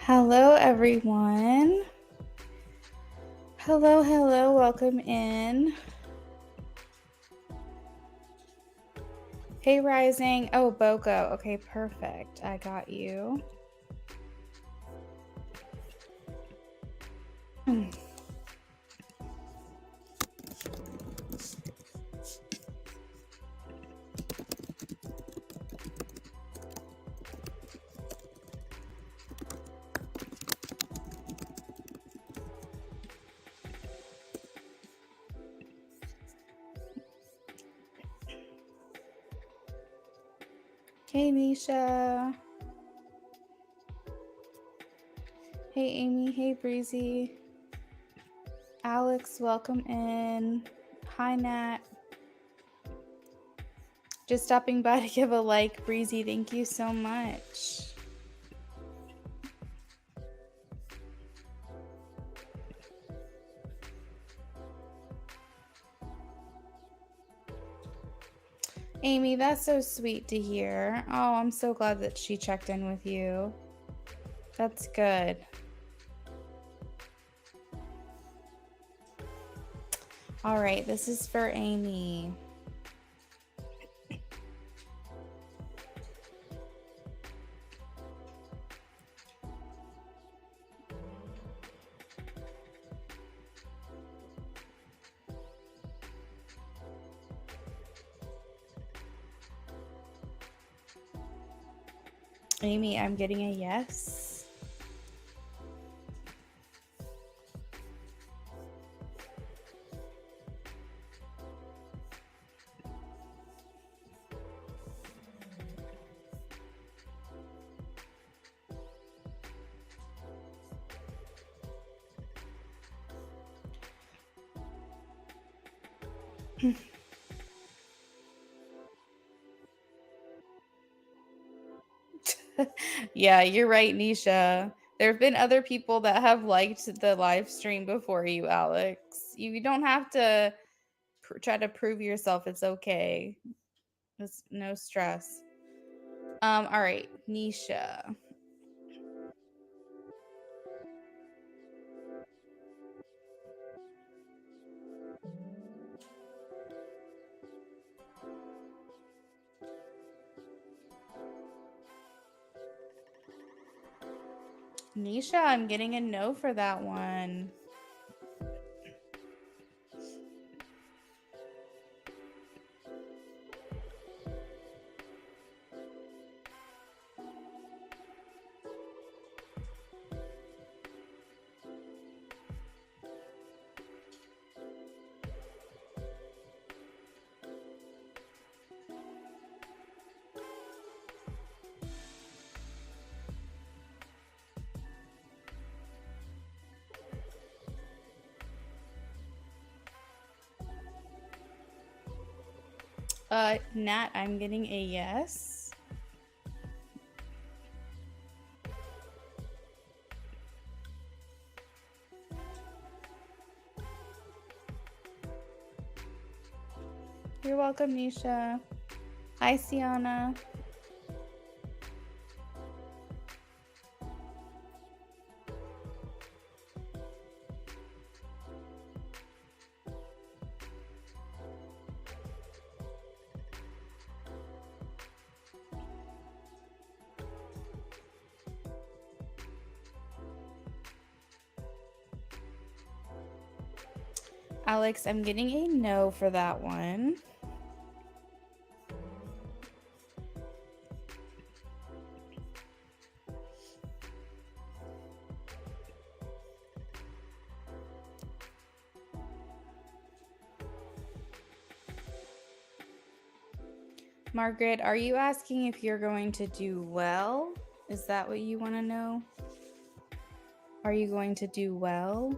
Hello, everyone. Hello, welcome in. Hey, Rising. Oh, Boko. Okay, perfect. I got you. Hey, Nisha. Hey, Amy. Hey, Breezy. Alex, welcome in. Hi, Nat. Just stopping by to give a like, Breezy. Thank you so much. Amy, that's so sweet to hear. Oh, I'm so glad that she checked in with you. That's good. All right, this is for Amy. Amy, I'm getting a yes. Yeah, you're right, Nisha. There have been other people that have liked the live stream before you, Alex. You don't have to try to prove yourself. It's okay. There's no stress. All right, Nisha. Nisha, I'm getting a no for that one. Nat, I'm getting a yes. You're welcome, Nisha. Hi, Sienna. Alex, I'm getting a no for that one. Margaret, are you asking if you're going to do well? Is that what you want to know? Are you going to do well?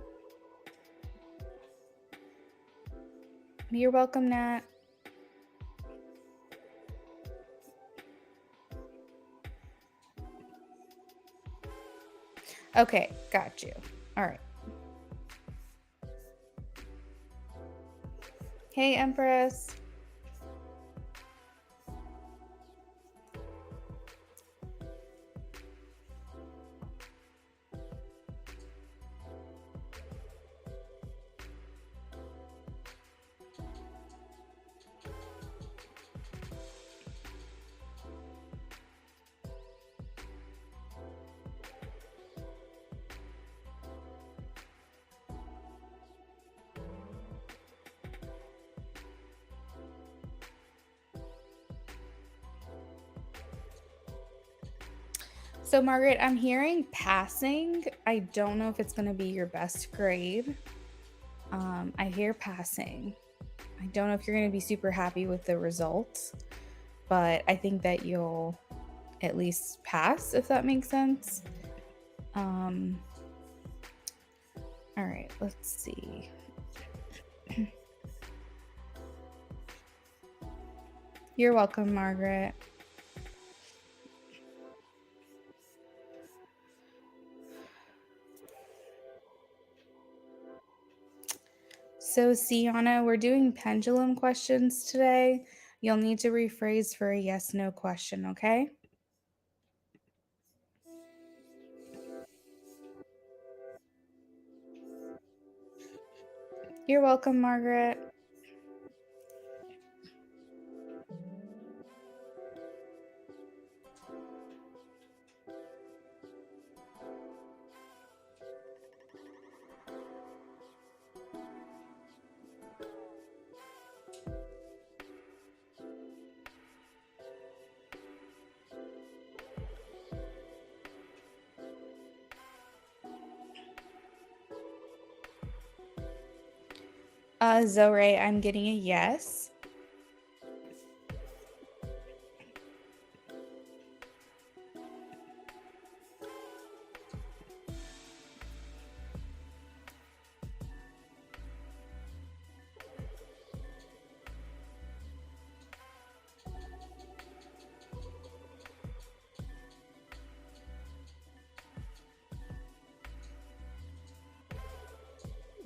You're welcome, Nat. Okay, got you. All right. Hey, Empress. So, Margaret, I'm hearing passing. I don't know if it's going to be your best grade. I hear passing. I don't know if you're going to be super happy with the results, but I think that you'll at least pass, if that makes sense. All right, let's see. You're welcome, Margaret. So, Sienna, we're doing pendulum questions today. You'll need to rephrase for a yes/no question, okay? You're welcome, Margaret. Zoe, I'm getting a yes.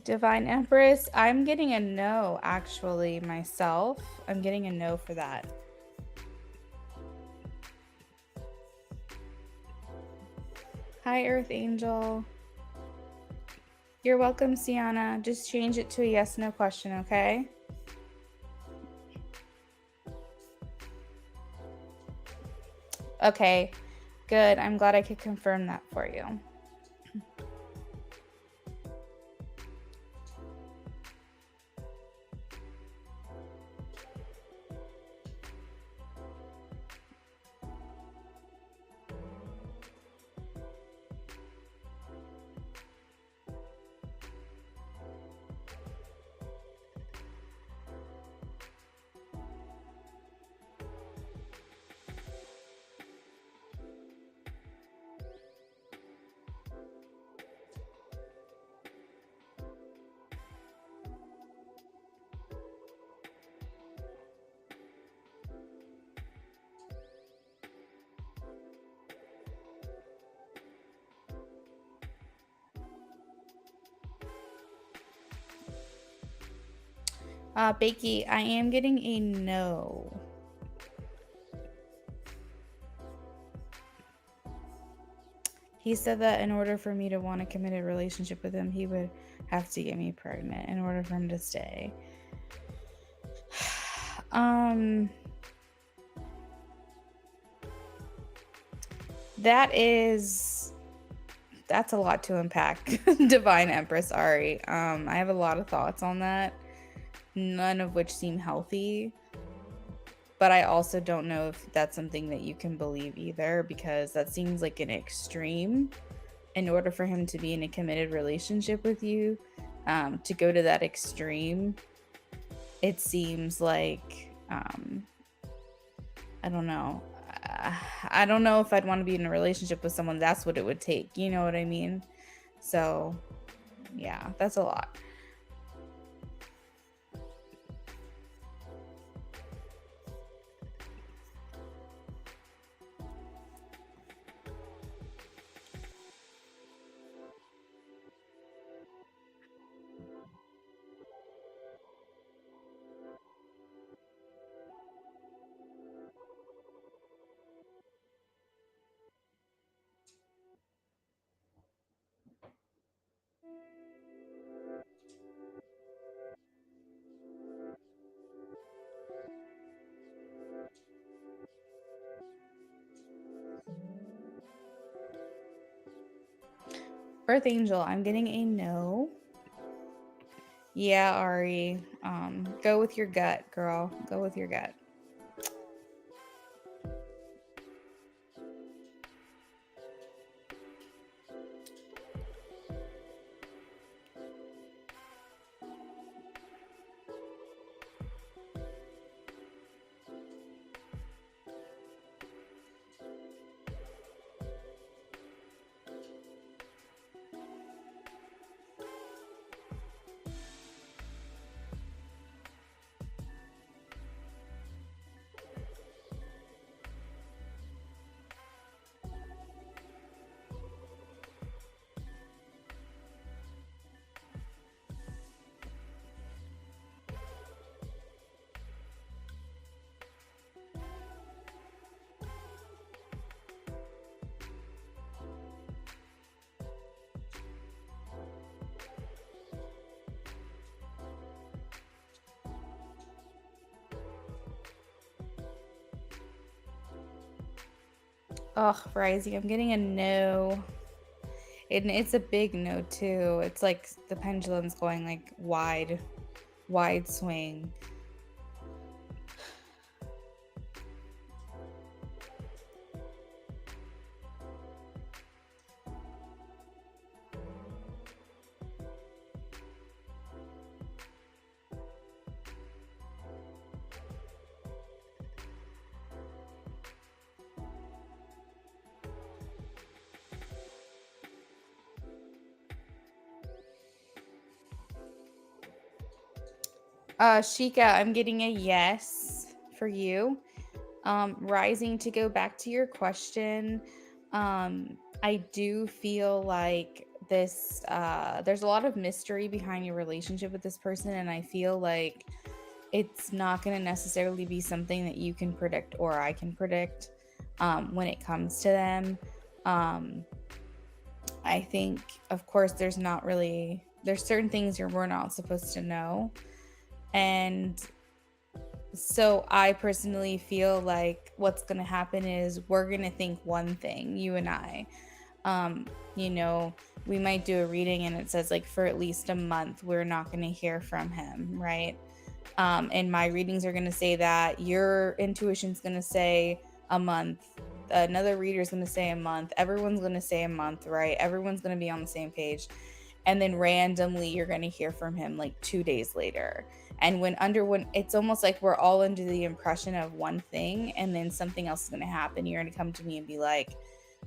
Divine Empress, I'm getting a no, actually, myself. I'm getting a no for that. Hi, Earth Angel. You're welcome, Sienna. Just change it to a yes/no question, okay? Okay, good. I'm glad I could confirm that for you. Becky, I am getting a no. He said that in order for me to want a committed relationship with him, he would have to get me pregnant in order for him to stay. That's a lot to unpack. Divine Empress Ari. I have a lot of thoughts on that, none of which seem healthy. But I also don't know if that's something that you can believe either, because that seems like an extreme. In order for him to be in a committed relationship with you, to go to that extreme, it seems like, I don't know. I don't know if I'd want to be in a relationship with someone that's what it would take. You know what I mean? So, yeah, that's a lot. Earth Angel, I'm getting a no. Yeah, Ari. Go with your gut, girl. Go with your gut. Ugh, Rising, I'm getting a no. And it's a big no too. It's like the pendulum's going like wide swing. Shika, I'm getting a yes for you. Rising, to go back to your question, I do feel like this, there's a lot of mystery behind your relationship with this person, and I feel like it's not going to necessarily be something that you can predict or I can predict when it comes to them. I think, of course, there's certain things we're not supposed to know. And so I personally feel like what's going to happen is we're going to think one thing, you and I. You know, we might do a reading and it says like for at least a month, we're not going to hear from him, right? And my readings are going to say that. Your intuition's going to say a month. Another reader's going to say a month. Everyone's going to say a month, right? Everyone's going to be on the same page. And then randomly you're going to hear from him like 2 days later. And when it's almost like we're all under the impression of one thing, and then something else is going to happen. You're going to come to me and be like,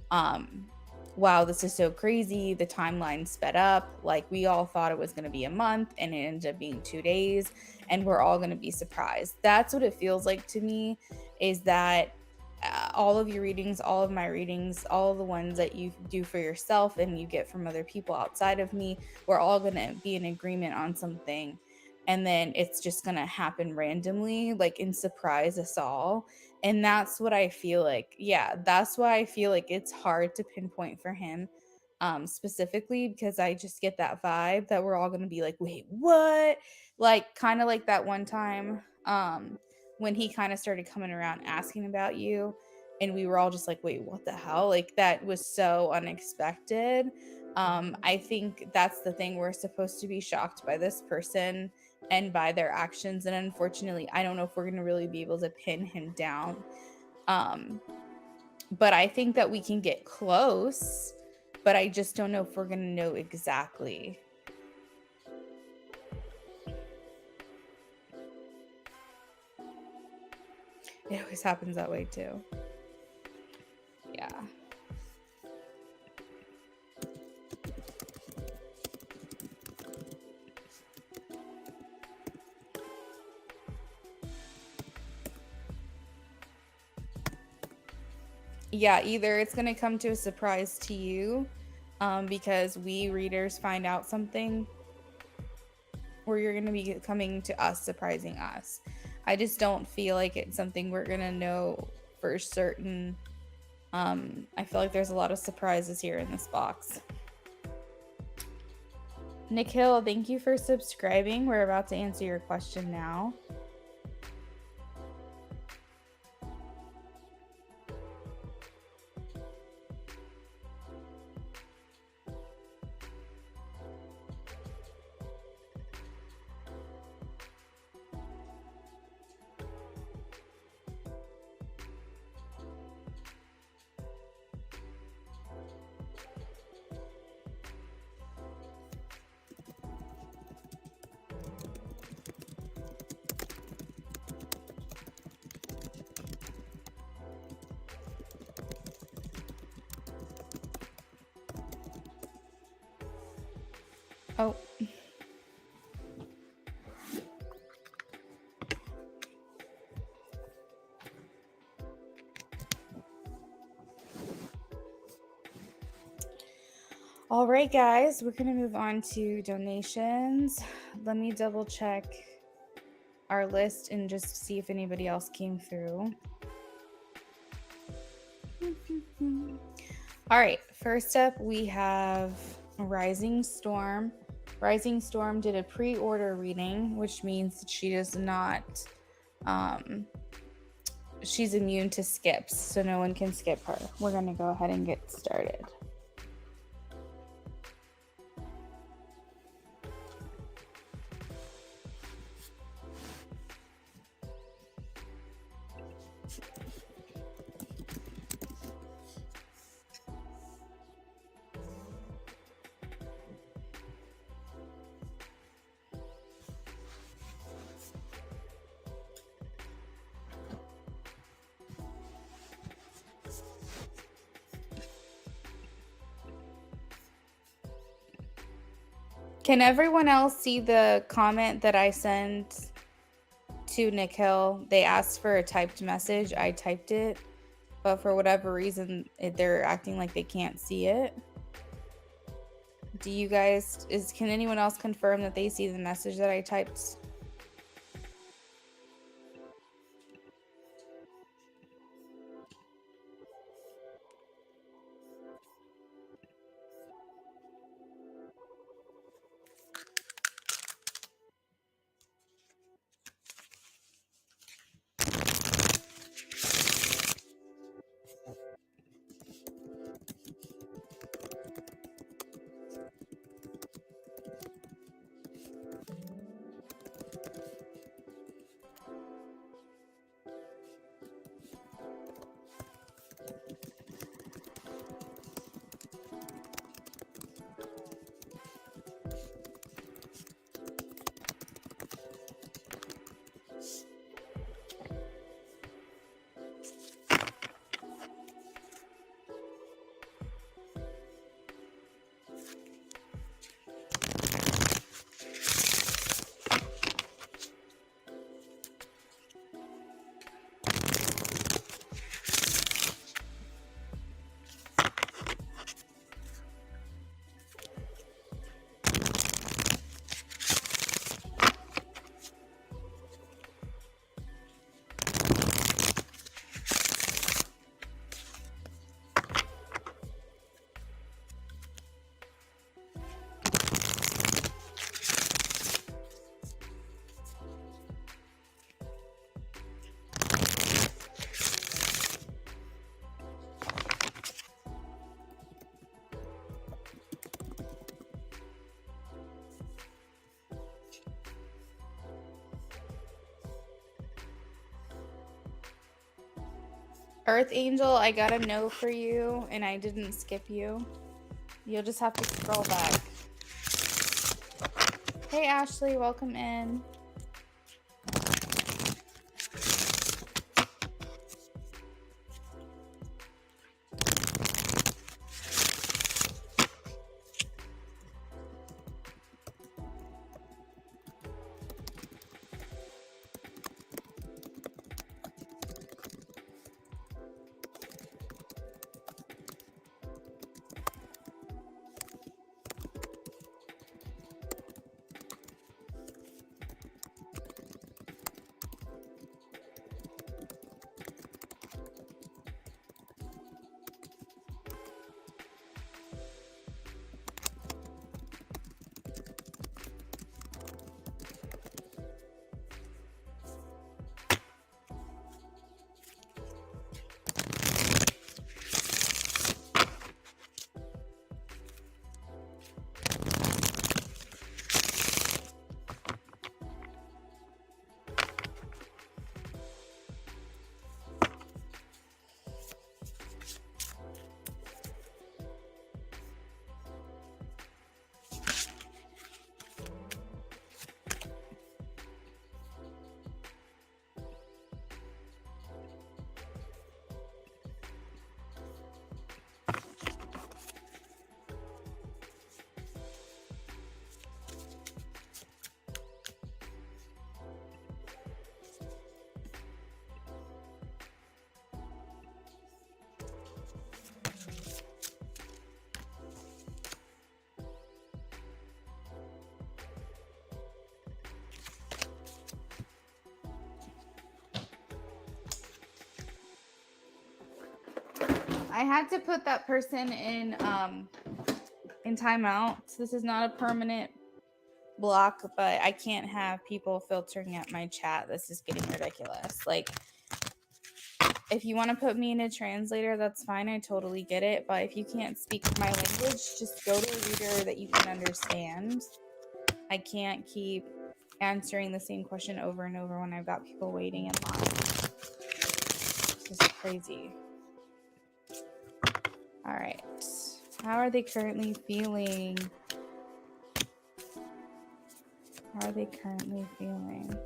wow, this is so crazy. The timeline sped up. Like we all thought it was going to be a month and it ended up being 2 days, and we're all going to be surprised. That's what it feels like to me, is that all of your readings, all of my readings, all of the ones that you do for yourself and you get from other people outside of me, we're all going to be in agreement on something. And then it's just going to happen randomly, like and surprise us all. And that's what I feel like. Yeah, that's why I feel like it's hard to pinpoint for him specifically, because I just get that vibe that we're all going to be like, wait, what? Like kind of like that one time when he kind of started coming around asking about you, and we were all just like, wait, what the hell? Like that was so unexpected. I think that's the thing, we're supposed to be shocked by this person and by their actions, and unfortunately I don't know if we're going to really be able to pin him down. But I think that we can get close, but I just don't know if we're going to know exactly. It always happens that way too. Yeah. Yeah, either it's going to come to a surprise to you because we readers find out something, or you're going to be coming to us surprising us. I just don't feel like it's something we're going to know for certain. I feel like there's a lot of surprises here in this box. Nikhil, thank you for subscribing. We're about to answer your question now. Oh. All right, guys, we're going to move on to donations. Let me double check our list and just see if anybody else came through. All right, first up we have Rising Storm. Rising Storm did a pre-order reading, which means that she does not she's immune to skips, so no one can skip her. We're going to go ahead and get started. Can everyone else see the comment that I sent to Nikhil? They asked for a typed message. I typed it, but for whatever reason, they're acting like they can't see it. Do you guys, can anyone else confirm that they see the message that I typed? Earth Angel, I got a no for you, and I didn't skip you. You'll just have to scroll back. Hey, Ashley, welcome in. I had to put that person in timeout. So this is not a permanent block, but I can't have people filtering at my chat. This is getting ridiculous. Like, if you want to put me in a translator, that's fine. I totally get it. But if you can't speak my language, just go to a reader that you can understand. I can't keep answering the same question over and over when I've got people waiting in line. It's just crazy. All right. How are they currently feeling? How are they currently feeling?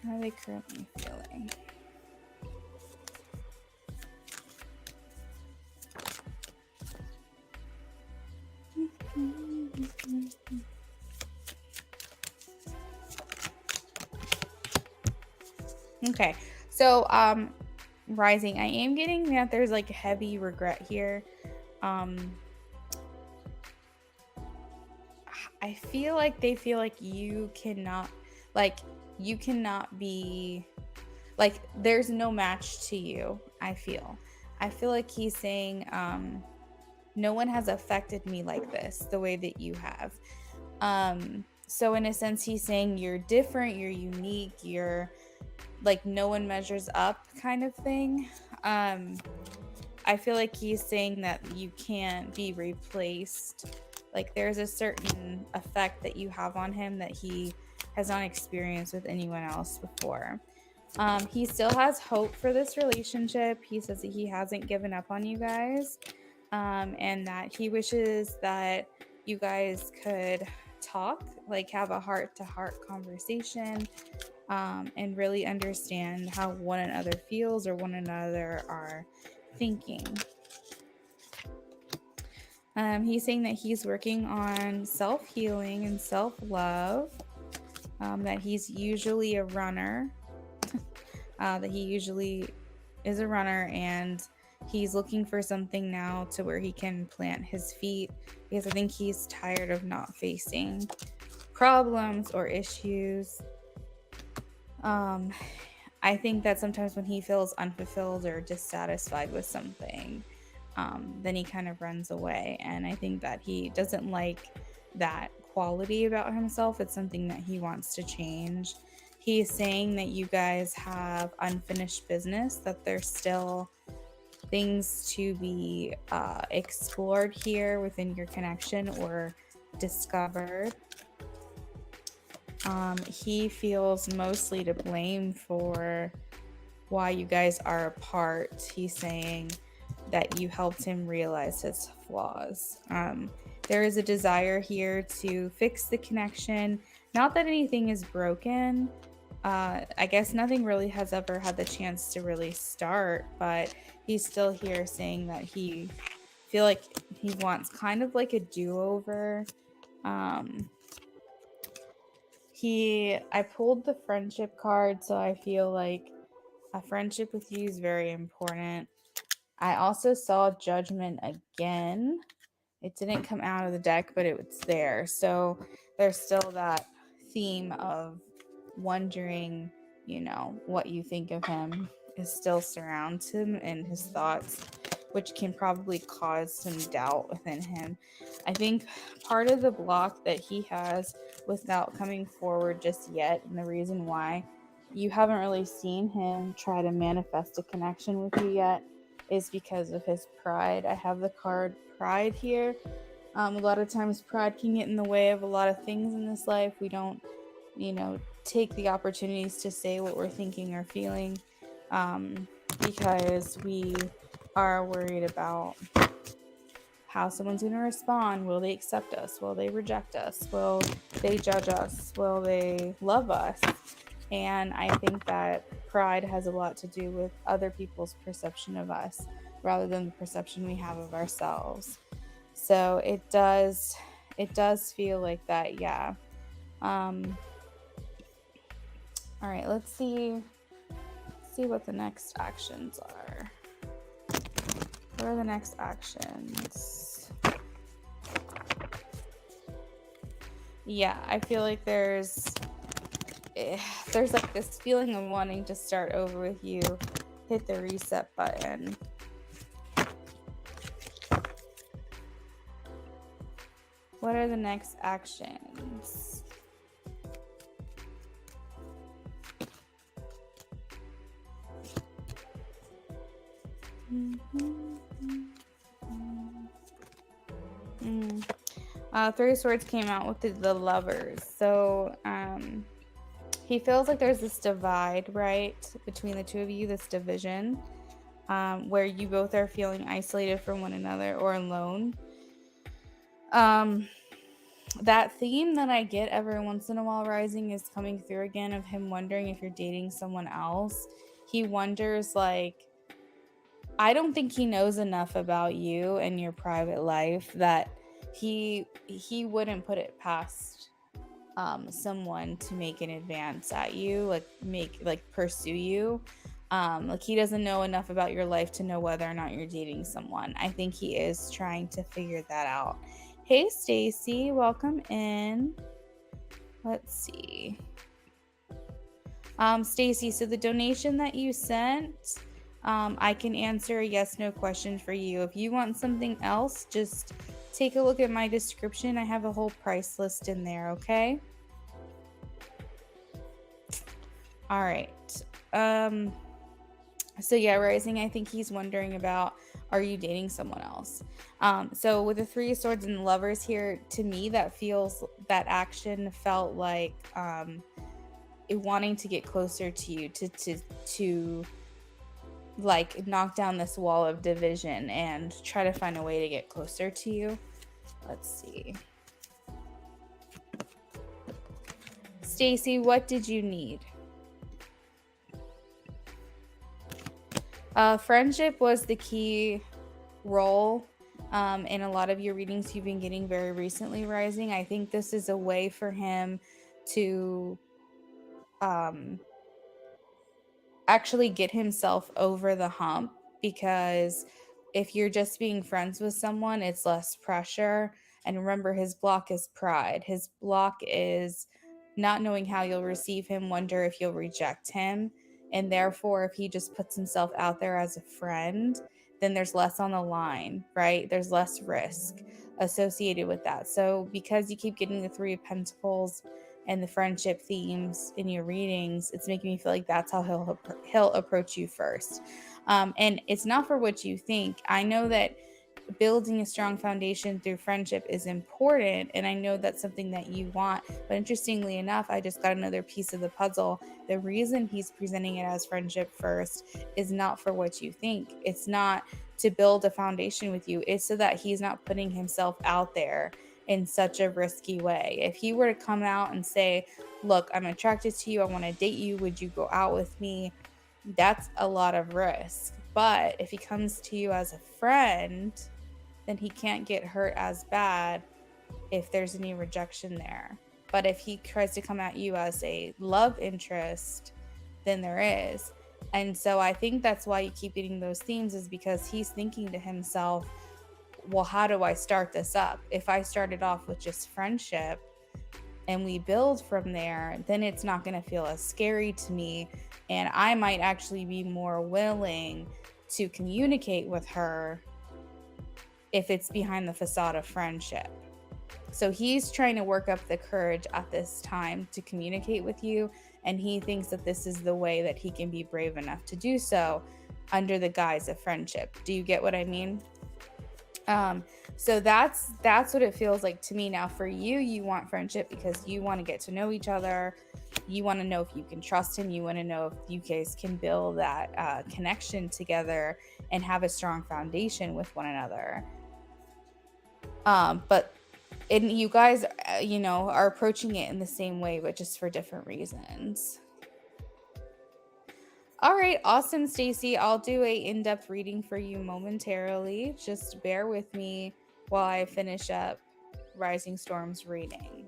How are they currently feeling? Okay, so rising, I am getting that there's like heavy regret here. I feel like they feel like you cannot be like there's no match to you. I feel like he's saying no one has affected me like this the way that you have. So in a sense he's saying you're different, you're unique, you're like no one measures up kind of thing. I feel like he's saying that you can't be replaced. Like there's a certain effect that you have on him that he has not experienced with anyone else before. He still has hope for this relationship. He says that he hasn't given up on you guys, and that he wishes that you guys could talk, like have a heart-to-heart conversation, and really understand how one another feels or one another are thinking. He's saying that he's working on self-healing and self-love, that he's usually a runner, that he usually is a runner, and he's looking for something now to where he can plant his feet, because I think he's tired of not facing problems or issues. I think that sometimes when he feels unfulfilled or dissatisfied with something, then he kind of runs away. And I think that he doesn't like that quality about himself. It's something that he wants to change. He's saying that you guys have unfinished business, that there's still things to be explored here within your connection or discovered. He feels mostly to blame for why you guys are apart. He's saying that you helped him realize his flaws. There is a desire here to fix the connection. Not that anything is broken. I guess nothing really has ever had the chance to really start, but he's still here saying that he feel like he wants kind of like a do-over. I pulled the friendship card, so I feel like a friendship with you is very important. I also saw judgment again. It didn't come out of the deck, but it was there. So there's still that theme of wondering, what you think of him is still surrounds him and his thoughts, which can probably cause some doubt within him. I think part of the block that he has without coming forward just yet, and the reason why you haven't really seen him try to manifest a connection with you yet, is because of his pride. I have the card pride here. A lot of times pride can get in the way of a lot of things in this life. We don't, take the opportunities to say what we're thinking or feeling, because we are worried about how someone's going to respond. Will they accept us? Will they reject us? Will they judge us? Will they love us? And I think that pride has a lot to do with other people's perception of us rather than the perception we have of ourselves. So it does feel like that, yeah. All right, let's see see what the next actions are. What are the next actions? Yeah, I feel like there's like this feeling of wanting to start over with you. Hit the reset button. What are the next actions? Three of Swords came out with the Lovers. So he feels like there's this divide, right, between the two of you, this division, where you both are feeling isolated from one another or alone. That theme that I get every once in a while, Rising, is coming through again, of him wondering if you're dating someone else. He wonders, like, I don't think he knows enough about you and your private life that he wouldn't put it past someone to make an advance at you, like pursue you. Like, he doesn't know enough about your life to know whether or not you're dating someone. I think he is trying to figure that out. Hey Stacy, welcome in. Let's see. Stacy, so the donation that you sent, I can answer a yes no question for you. If you want something else, just take a look at my description. I have a whole price list in there, okay? All right. So yeah, Rising, I think he's wondering about, are you dating someone else? So with the Three of Swords and the Lovers here, to me, that action felt like wanting to get closer to you, to like knock down this wall of division and try to find a way to get closer to you. Let's see. Stacy, what did you need? Friendship was the key role in a lot of your readings you've been getting very recently, Rising. I think this is a way for him to actually get himself over the hump, because if you're just being friends with someone, it's less pressure. And remember, his block is pride. His block is not knowing how you'll receive him, wonder if you'll reject him. And therefore, if he just puts himself out there as a friend, then there's less on the line, right? There's less risk associated with that. So because you keep getting the Three of Pentacles and the friendship themes in your readings, it's making me feel like that's how he'll approach you first. And it's not for what you think. I know that building a strong foundation through friendship is important, and I know that's something that you want. But interestingly enough, I just got another piece of the puzzle. The reason he's presenting it as friendship first is not for what you think. It's not to build a foundation with you. It's so that he's not putting himself out there in such a risky way. If he were to come out and say, look, I'm attracted to you, I want to date you, would you go out with me? That's a lot of risk. But if he comes to you as a friend, then he can't get hurt as bad if there's any rejection there. But if he tries to come at you as a love interest, then there is. And so I think that's why you keep getting those themes, is because he's thinking to himself, well, how do I start this up? If I started off with just friendship and we build from there, then it's not going to feel as scary to me. And I might actually be more willing to communicate with her if it's behind the facade of friendship. So he's trying to work up the courage at this time to communicate with you, and he thinks that this is the way that he can be brave enough to do so under the guise of friendship. Do you get what I mean? So that's what it feels like to me. Now for you, you want friendship because you want to get to know each other. You want to know if you can trust him. You want to know if you guys can build that connection together and have a strong foundation with one another. But you guys, are approaching it in the same way, but just for different reasons. All right, awesome, Stacy. I'll do a in-depth reading for you momentarily. Just bear with me while I finish up Rising Storm's reading.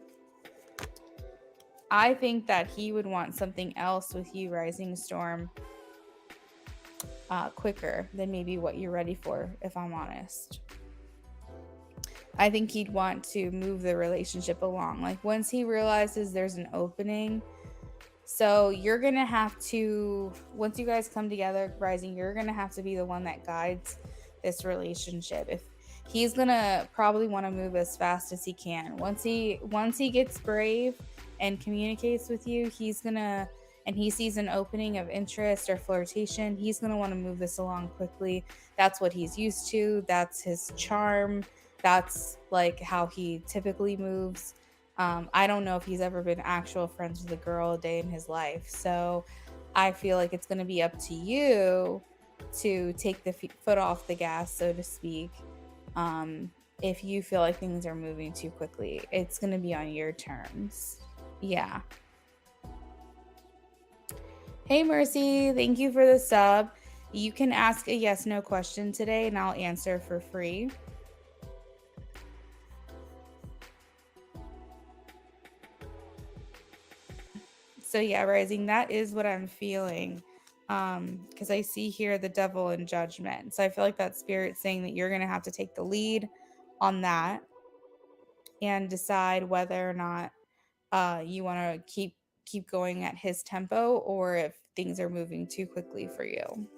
I think that he would want something else with you, Rising Storm. quicker than maybe what you're ready for, if I'm honest. I think he'd want to move the relationship along. Like once he realizes there's an opening, so you're going to have to, once you guys come together, Rising, you're going to have to be the one that guides this relationship. If he's going to probably want to move as fast as he can. Once he gets brave and communicates with you, he's going to, and he sees an opening of interest or flirtation, he's going to want to move this along quickly. That's what he's used to. That's his charm. That's like how he typically moves. I don't know if he's ever been actual friends with a girl a day in his life. So I feel like it's going to be up to you to take the foot off the gas, so to speak. If you feel like things are moving too quickly, it's going to be on your terms. Yeah. Hey, Mercy. Thank you for the sub. You can ask a yes/no question today and I'll answer for free. So yeah, Rising, that is what I'm feeling. Because I see here the devil in judgment. So I feel like that spirit saying that you're gonna have to take the lead on that and decide whether or not you want to keep going at his tempo or if things are moving too quickly for you.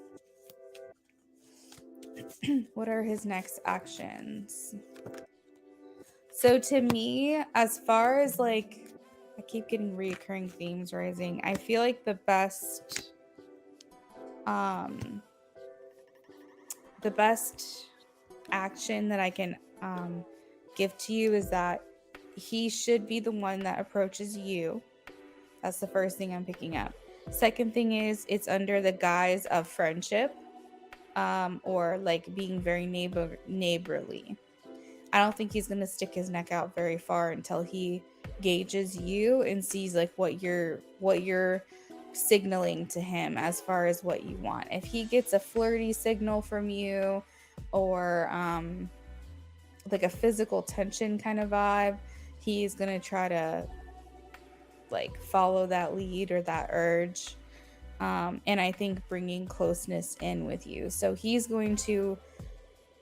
What are his next actions? So to me, as far as like, I keep getting reoccurring themes, Rising. I feel like the best action that I can give to you is that he should be the one that approaches you. That's the first thing I'm picking up. Second thing is it's under the guise of friendship, or like being very neighborly. I don't think he's gonna stick his neck out very far until he gauges you and sees like what you're signaling to him as far as what you want. If he gets a flirty signal from you or like a physical tension kind of vibe, he's gonna try to like follow that lead or that urge. And I think bringing closeness in with you. So he's going to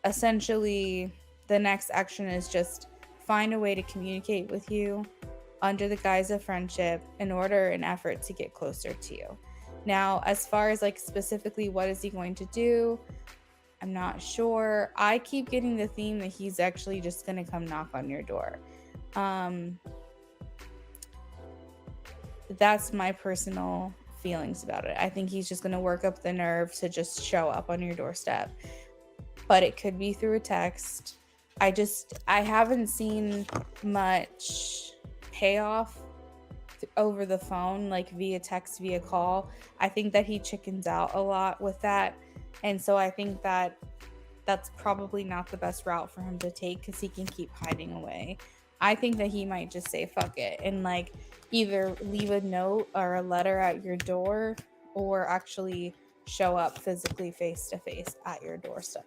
essentially, the next action is just find a way to communicate with you under the guise of friendship in order and effort to get closer to you. Now, as far as like specifically what is he going to do, I'm not sure. I keep getting the theme that he's actually just going to come knock on your door. That's my personal feelings about it. I think he's just going to work up the nerve to just show up on your doorstep. But it could be through a text. I haven't seen much payoff over the phone, like via text, via call. I think that he chickens out a lot with that. And so I think that that's probably not the best route for him to take because he can keep hiding away. I think that he might just say fuck it and like either leave a note or a letter at your door or actually show up physically face to face at your doorstep.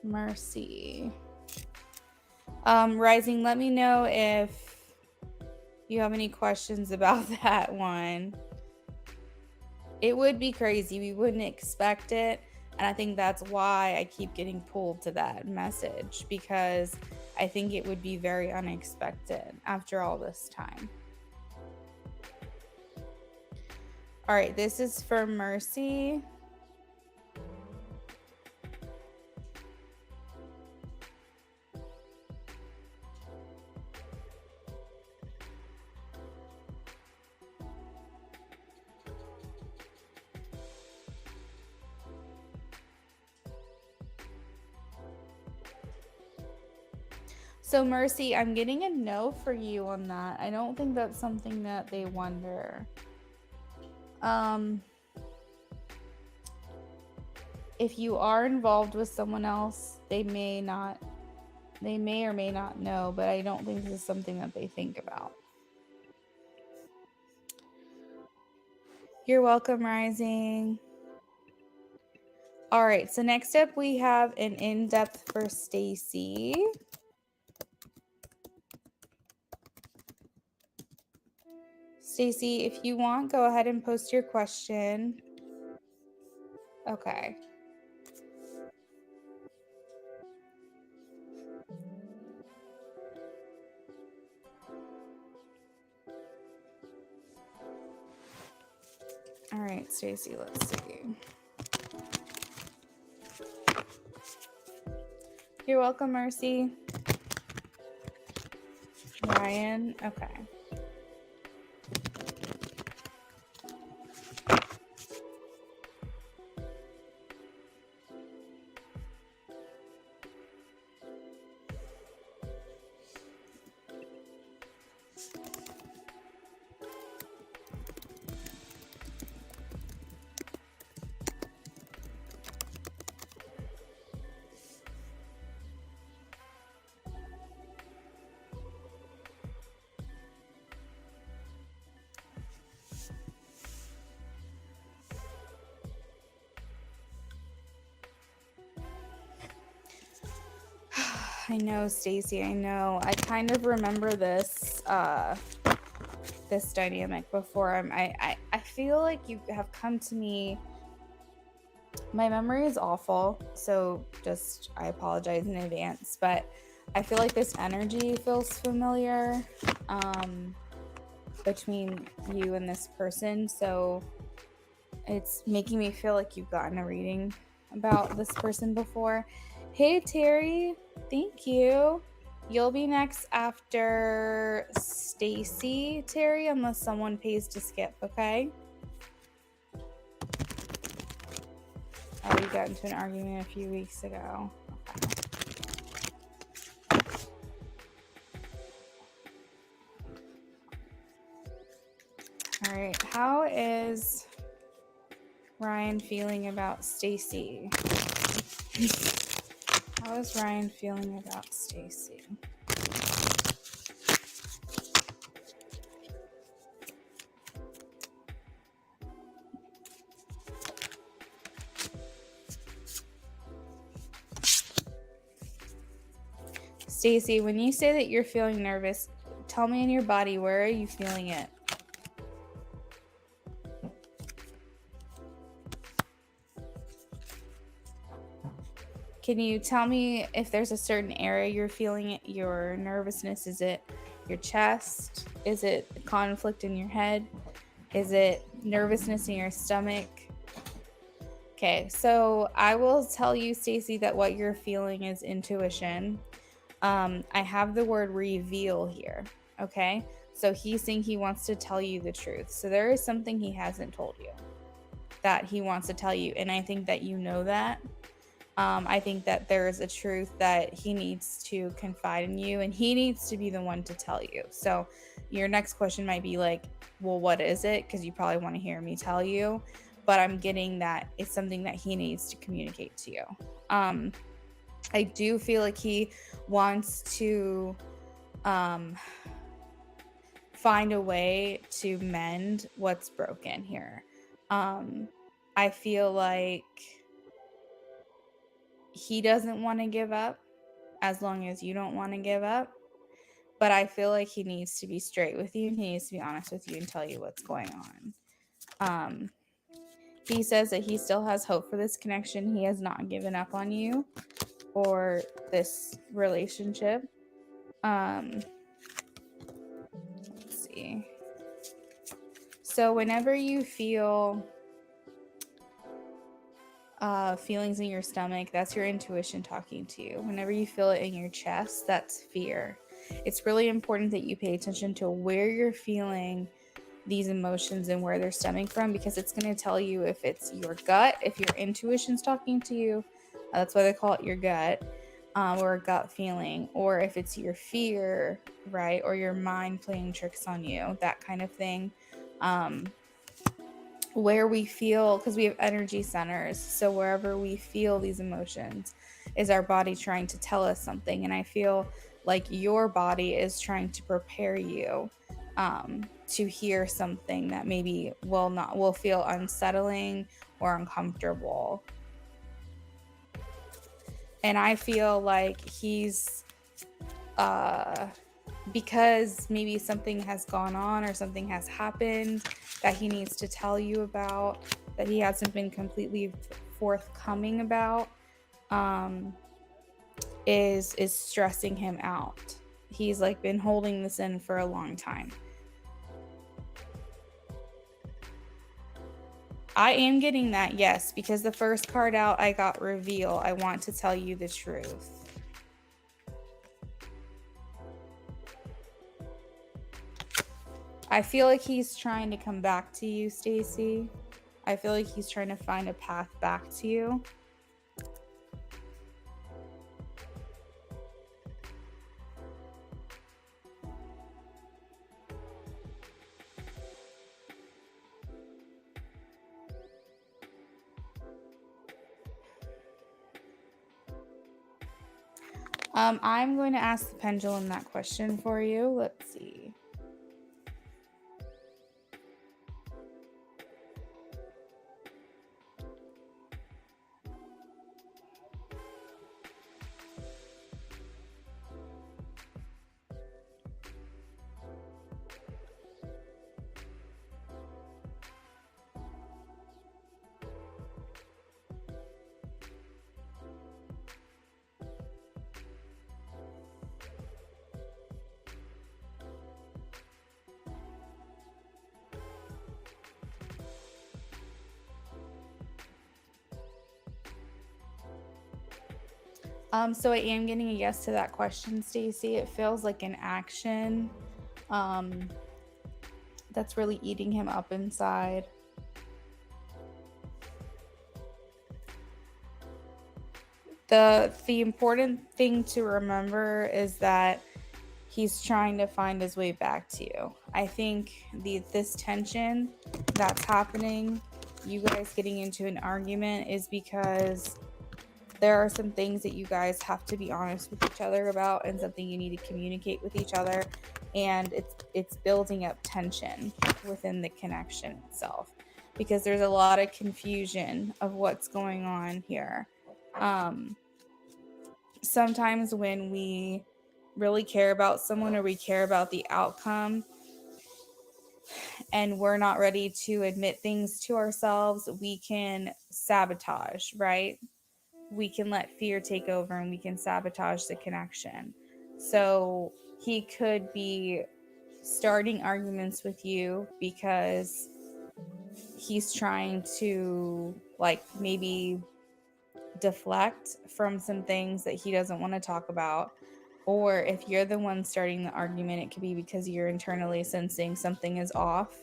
Mercy. Rising, let me know if you have any questions about that one. It would be crazy. We wouldn't expect it. And I think that's why I keep getting pulled to that message, because I think it would be very unexpected after all this time. All right, this is for Mercy. So Mercy, I'm getting a no for you on that. I don't think that's something that they wonder. If you are involved with someone else, they may or may not know, but I don't think this is something that they think about. You're welcome, Rising. All right, so next up we have an in-depth for Stacy. Stacy, if you want, go ahead and post your question. Okay. All right, Stacy, let's see. You're welcome, Mercy. Ryan, okay. I know, Stacy, I know. I kind of remember this this dynamic before. I feel like you have come to me. My memory is awful, so just I apologize in advance, but I feel like this energy feels familiar between you and this person, so it's making me feel like you've gotten a reading about this person before. Hey, Terry, thank you. You'll be next after Stacy, Terry, unless someone pays to skip, okay? Oh, we got into an argument a few weeks ago. Okay. All right, how is Ryan feeling about Stacy? How is Ryan feeling about Stacy? Stacy, when you say that you're feeling nervous, tell me in your body, where are you feeling it? Can you tell me if there's a certain area you're feeling it, your nervousness? Is it your chest? Is it conflict in your head? Is it nervousness in your stomach? Okay, so I will tell you, Stacy, that what you're feeling is intuition. I have the word reveal here, okay? So he's saying he wants to tell you the truth. So there is something he hasn't told you that he wants to tell you, and I think that you know that. I think that there is a truth that he needs to confide in you, and he needs to be the one to tell you. So your next question might be like, well, what is it? Because you probably want to hear me tell you, but I'm getting that it's something that he needs to communicate to you. I do feel like he wants to find a way to mend what's broken here. I feel like he doesn't want to give up as long as you don't want to give up. But I feel like he needs to be straight with you. He needs to be honest with you and tell you what's going on. He says that he still has hope for this connection. He has not given up on you or this relationship. Let's see. So whenever you feel feelings in your stomach, that's your intuition talking to you. Whenever you feel it in your chest, that's fear. It's really important that you pay attention to where you're feeling these emotions and where they're stemming from, because it's going to tell you if it's your gut, if your intuition's talking to you, that's why they call it your gut, or a gut feeling, or if it's your fear, right, or your mind playing tricks on you, that kind of thing. Where we feel, because we have energy centers, so wherever we feel these emotions is our body trying to tell us something. And I feel like your body is trying to prepare you to hear something that maybe will feel unsettling or uncomfortable. And I feel like he's because maybe something has gone on or something has happened that he needs to tell you about that he hasn't been completely forthcoming about, is stressing him out. He's like been holding this in for a long time. I am getting that, yes, because the first card out I got reveal. I want to tell you the truth. I feel like he's trying to come back to you, Stacy. I feel like he's trying to find a path back to you. I'm going to ask the pendulum that question for you. Let's see. So I am getting a yes to that question, Stacy. It feels like an action that's really eating him up inside. The important thing to remember is that he's trying to find his way back to you. I think this tension that's happening, you guys getting into an argument, is because there are some things that you guys have to be honest with each other about, and something you need to communicate with each other, and it's building up tension within the connection itself, because there's a lot of confusion of what's going on here. Sometimes when we really care about someone, or we care about the outcome, and we're not ready to admit things to ourselves, we can sabotage, right? We can let fear take over and we can sabotage the connection. So he could be starting arguments with you because he's trying to, like, maybe deflect from some things that he doesn't want to talk about. Or if you're the one starting the argument, it could be because you're internally sensing something is off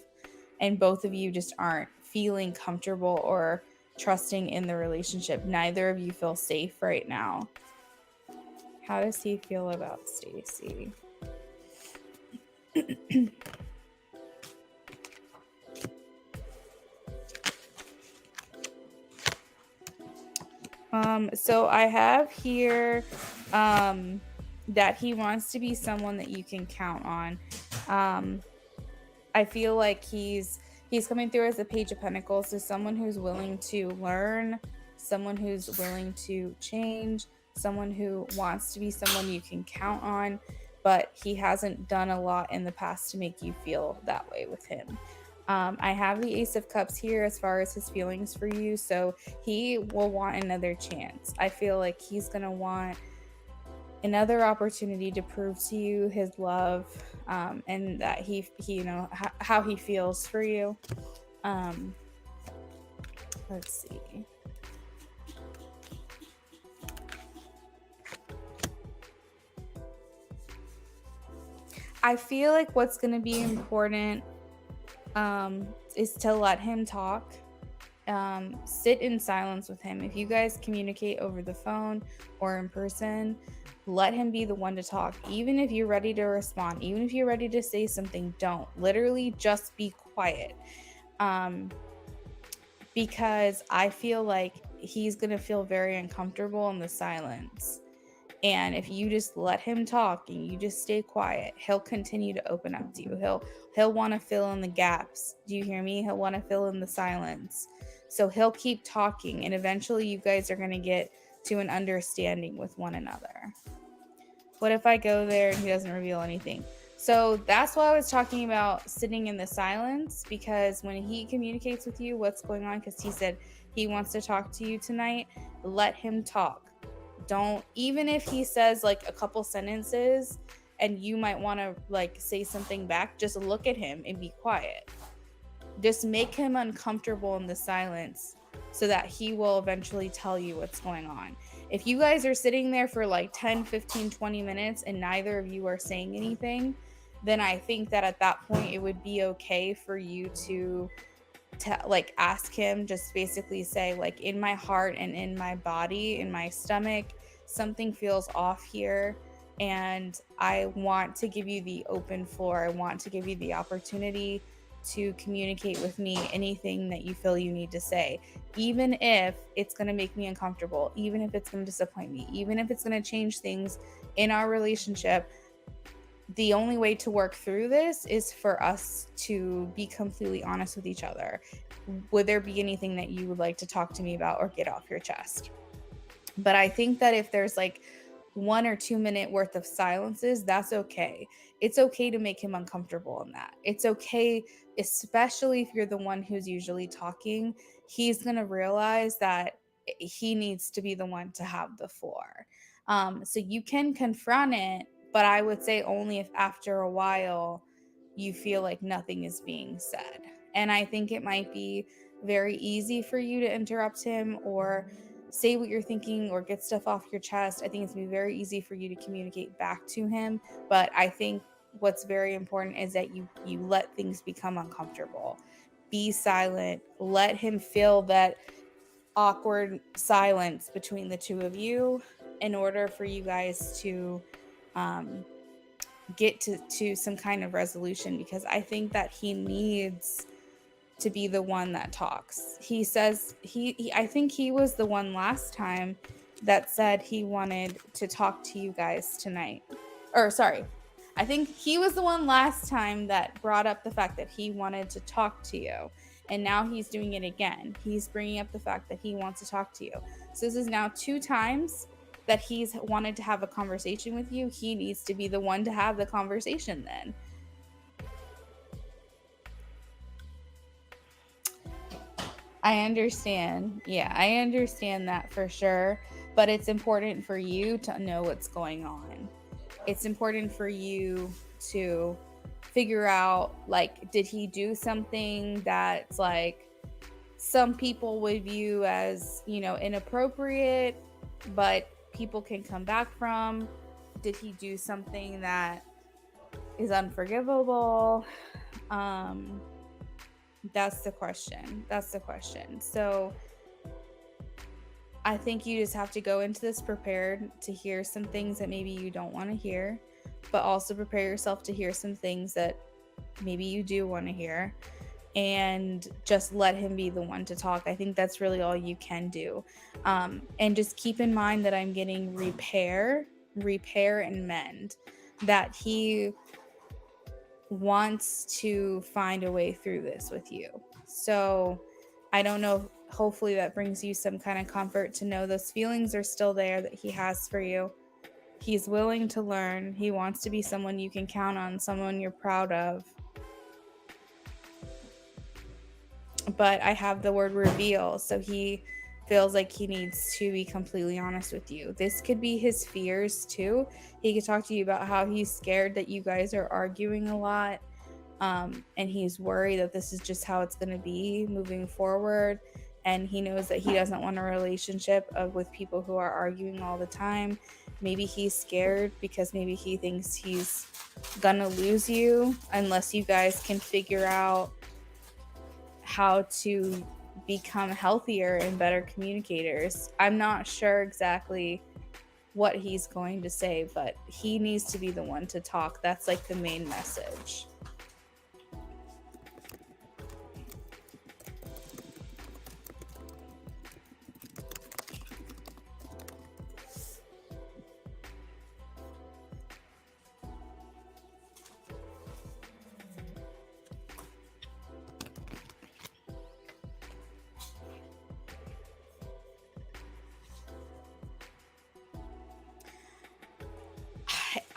and both of you just aren't feeling comfortable or trusting in the relationship. Neither of you feel safe right now. How does he feel about Stacy? So I have here that he wants to be someone that you can count on. I feel like he's coming through as a Page of Pentacles, so someone who's willing to learn, someone who's willing to change, someone who wants to be someone you can count on, but he hasn't done a lot in the past to make you feel that way with him. I have the Ace of Cups here as far as his feelings for you, so he will want another chance. I feel like he's going to want another opportunity to prove to you his love, and that he you know, how he feels for you. Let's see. I feel like what's going to be important is to let him talk. Sit in silence with him. If you guys communicate over the phone or in person, let him be the one to talk. Even if you're ready to respond, even if you're ready to say something, don't. Literally just be quiet. Because I feel like he's going to feel very uncomfortable in the silence. And if you just let him talk and you just stay quiet, he'll continue to open up to you. He'll want to fill in the gaps. Do you hear me? He'll want to fill in the silence. So he'll keep talking, and eventually you guys are going to get to an understanding with one another. What if I go there and he doesn't reveal anything? So that's why I was talking about sitting in the silence, because when he communicates with you what's going on, because he said he wants to talk to you tonight, let him talk. Don't, even if he says like a couple sentences and you might want to like say something back, just look at him and be quiet. Just make him uncomfortable in the silence so that he will eventually tell you what's going on. If you guys are sitting there for like 10, 15, 20 minutes and neither of you are saying anything, then I think that at that point it would be okay for you to like ask him, just basically say like, in my heart and in my body, in my stomach, something feels off here, and I want to give you the open floor. I want to give you the opportunity to communicate with me anything that you feel you need to say, even if it's going to make me uncomfortable, even if it's going to disappoint me, even if it's going to change things in our relationship. The only way to work through this is for us to be completely honest with each other. Would there be anything that you would like to talk to me about or get off your chest? But I think that if there's like 1 or 2 minute worth of silences, that's okay. It's okay to make him uncomfortable in that. It's okay, especially if you're the one who's usually talking. He's going to realize that he needs to be the one to have the floor. So you can confront it, but I would say only if after a while you feel like nothing is being said. And I think it might be very easy for you to interrupt him or say what you're thinking or get stuff off your chest. I think it's going to be very easy for you to communicate back to him. But I think what's very important is that you let things become uncomfortable. Be silent. Let him feel that awkward silence between the two of you in order for you guys to get to some kind of resolution, because I think that he needs to be the one that talks. He says I think he was the one last time that said he wanted to talk to you guys tonight. Or sorry, I think he was the one last time that brought up the fact that he wanted to talk to you. And now he's doing it again. He's bringing up the fact that he wants to talk to you. So this is now 2 times that he's wanted to have a conversation with you. He needs to be the one to have the conversation then. I understand. Yeah, I understand that for sure. But it's important for you to know what's going on. It's important for you to figure out, like, did he do something that's like some people would view as, inappropriate, but people can come back from? Did he do something that is unforgivable? That's the question. So I think you just have to go into this prepared to hear some things that maybe you don't want to hear, but also prepare yourself to hear some things that maybe you do want to hear, and just let him be the one to talk. I think that's really all you can do. And just keep in mind that I'm getting repair and mend, that he wants to find a way through this with you. So I don't know, hopefully that brings you some kind of comfort to know those feelings are still there that he has for you. He's willing to learn. He wants to be someone you can count on, someone you're proud of. But I have the word reveal, so he feels like he needs to be completely honest with you. This could be his fears too. He could talk to you about how he's scared that you guys are arguing a lot, and he's worried that this is just how it's going to be moving forward, and he knows that he doesn't want a relationship with people who are arguing all the time. Maybe he's scared because maybe he thinks he's gonna lose you unless you guys can figure out how to become healthier and better communicators. I'm not sure exactly what he's going to say, but he needs to be the one to talk. That's like the main message.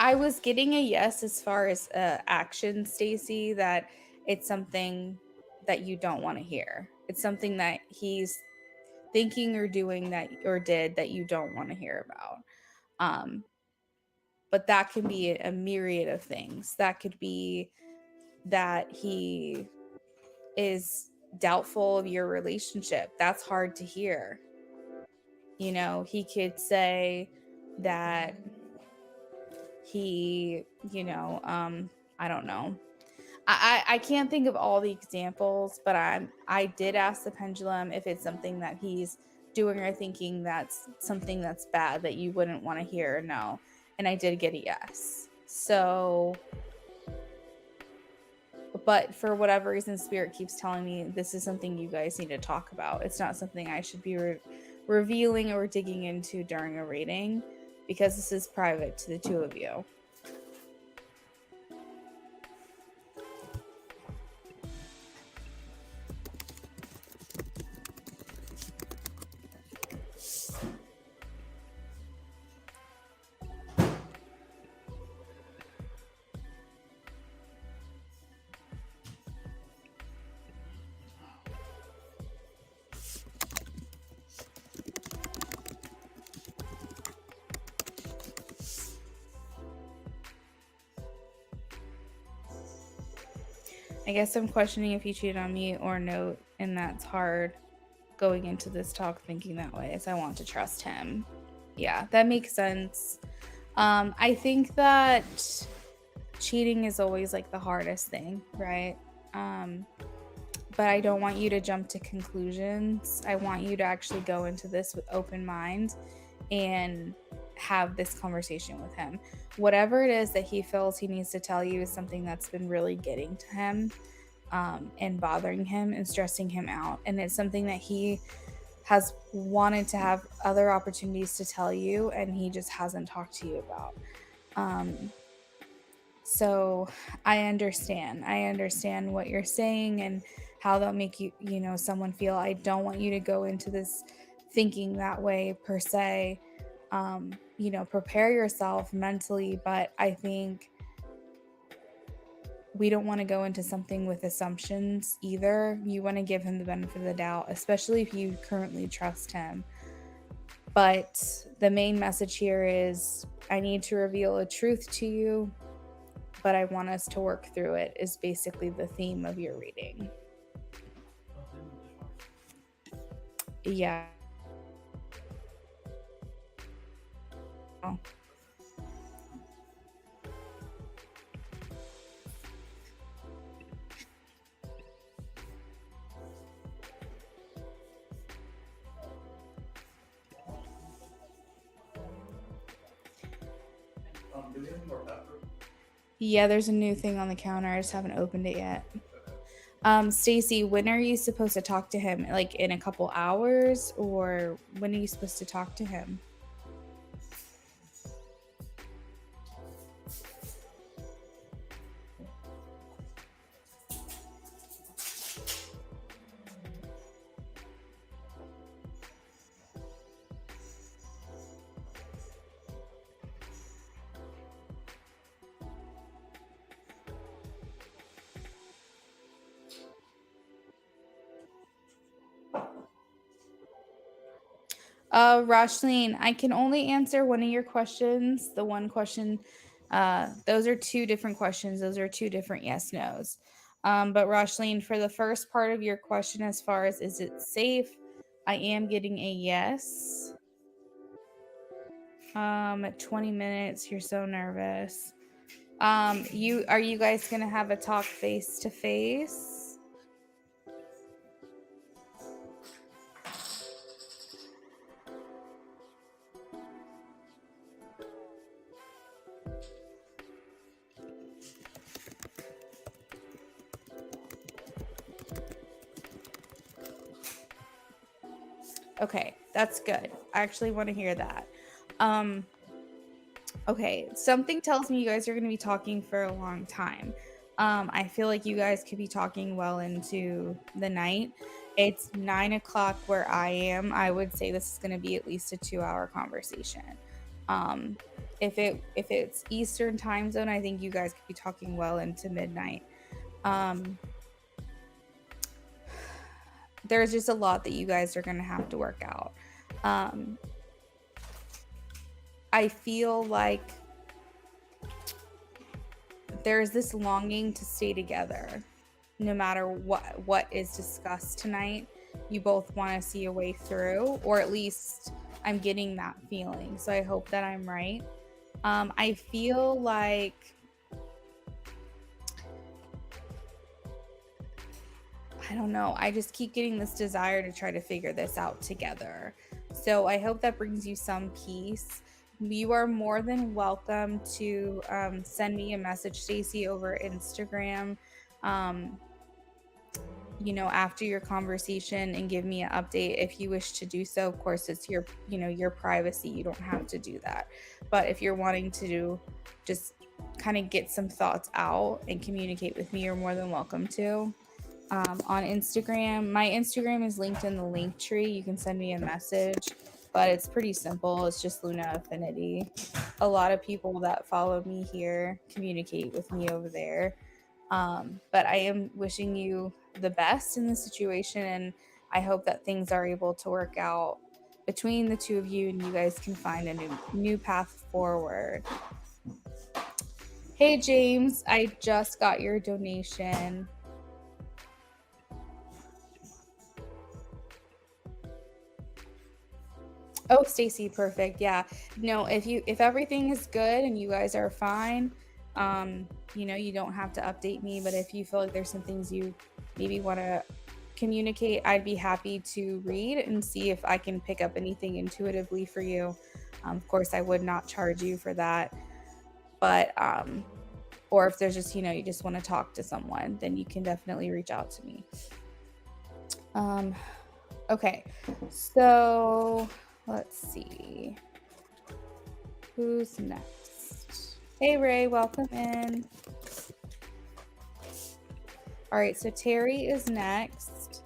I was getting a yes as far as action, Stacy, that it's something that you don't want to hear. It's something that he's thinking or doing that or did that you don't want to hear about. Um, but that can be a myriad of things. That could be that he is doubtful of your relationship. That's hard to hear. You know, he could say that he, I don't know. I can't think of all the examples, but I did ask the pendulum if it's something that he's doing or thinking that's something that's bad that you wouldn't want to hear or no. And I did get a yes. So, but for whatever reason, Spirit keeps telling me this is something you guys need to talk about. It's not something I should be revealing or digging into during a reading because this is private to the two of you. I guess I'm questioning if he cheated on me or no, and that's hard going into this talk thinking that way, as I want to trust him. Yeah, that makes sense. I think that cheating is always like the hardest thing, right? But I don't want you to jump to conclusions. I want you to actually go into this with open mind and have this conversation with him. Whatever it is that he feels he needs to tell you is something that's been really getting to him, and bothering him and stressing him out. And it's something that he has wanted to have other opportunities to tell you, and he just hasn't talked to you about. So I understand. I understand what you're saying and how that'll make you, someone feel. I don't want you to go into this thinking that way per se. Prepare yourself mentally, but I think we don't want to go into something with assumptions either. You want to give him the benefit of the doubt, especially if you currently trust him. But the main message here is I need to reveal a truth to you, but I want us to work through it, is basically the theme of your reading. Yeah. Yeah, there's a new thing on the counter. I just haven't opened it yet. Stacy, when are you supposed to talk to him? Like in a couple hours, or when are you supposed to talk to him? Rashleen, I can only answer one of your questions. The one question, those are two different questions. Those are two different yes nos. But Rashleen, for the first part of your question, as far as is it safe, I am getting a yes. 20 minutes. You're so nervous. Are you guys gonna have a talk face to face? Okay, that's good. I actually want to hear that. Okay, something tells me you guys are going to be talking for a long time. I feel like you guys could be talking well into the night. It's 9 o'clock where I am. I would say this is going to be at least a 2-hour conversation. If it's Eastern time zone, I think you guys could be talking well into midnight. There's just a lot that you guys are going to have to work out. I feel like there's this longing to stay together no matter what is discussed tonight. You both want to see a way through, or at least I'm getting that feeling. So I hope that I'm right. I feel like I don't know. I just keep getting this desire to try to figure this out together. So I hope that brings you some peace. You are more than welcome to send me a message, Stacy, over Instagram. After your conversation, and give me an update if you wish to do so. Of course, it's your privacy. You don't have to do that. But if you're wanting to just kind of get some thoughts out and communicate with me, you're more than welcome to. On Instagram, my Instagram is linked in the link tree. You can send me a message, but it's pretty simple. It's just Luna Affinity. A lot of people that follow me here communicate with me over there. But I am wishing you the best in this situation, and I hope that things are able to work out between the two of you and you guys can find a new path forward. Hey James, I just got your donation. Oh, Stacy, perfect. Yeah. No, if everything is good and you guys are fine, you don't have to update me, but if you feel like there's some things you maybe want to communicate, I'd be happy to read and see if I can pick up anything intuitively for you. Of course, I would not charge you for that, but or if there's just, you just want to talk to someone, then you can definitely reach out to me. Okay. So, let's see. Who's next? Hey, Ray, welcome in. All right, so Terry is next,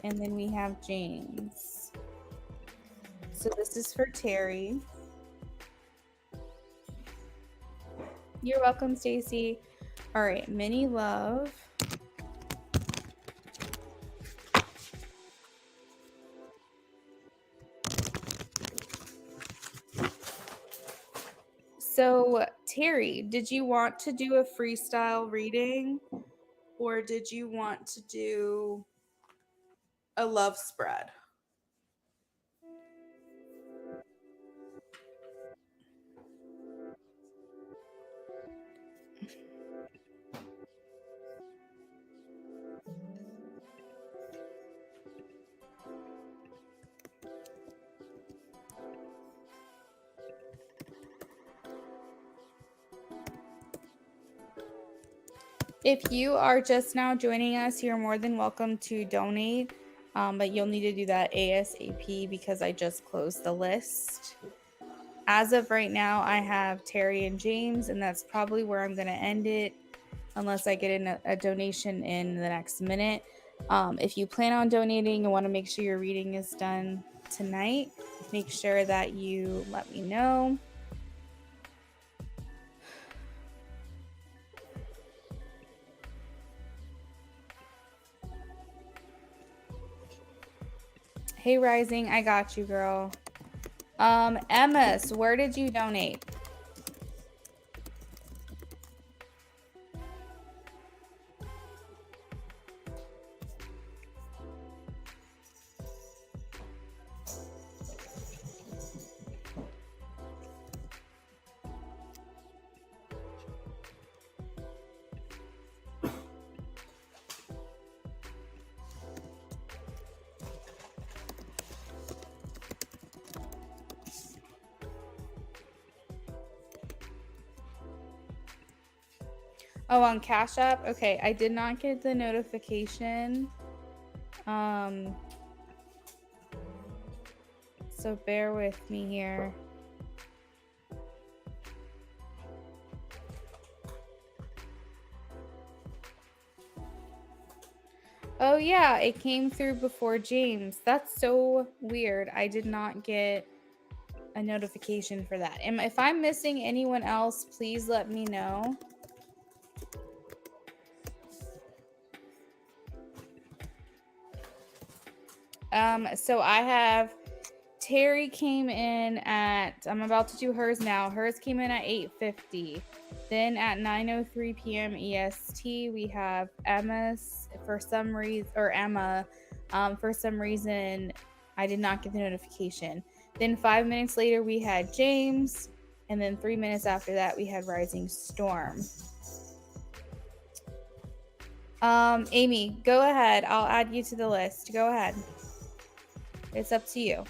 and then we have James. So this is for Terry. You're welcome, Stacy. All right, many love. So, Terry, did you want to do a freestyle reading, or did you want to do a love spread? If you are just now joining us, you're more than welcome to donate, but you'll need to do that ASAP because I just closed the list. As of right now, I have Terry and James, and that's probably where I'm going to end it unless I get in a donation in the next minute. If you plan on donating and want to make sure your reading is done tonight, make sure that you let me know. Hey, Rising, I got you, girl. Emma, so where did you donate? Oh, on Cash App? Okay, I did not get the notification. So bear with me here. Oh yeah, it came through before James. That's so weird. I did not get a notification for that. And if I'm missing anyone else, please let me know. So I have Terry came in at, I'm about to do hers now. Hers came in at 8:50. Then at 9:03 p.m. EST, we have Emma's for some reason, or Emma, for some reason, I did not get the notification. Then 5 minutes later, we had James. And then 3 minutes after that, we had Rising Storm. Amy, go ahead. I'll add you to the list. Go ahead. It's up to you.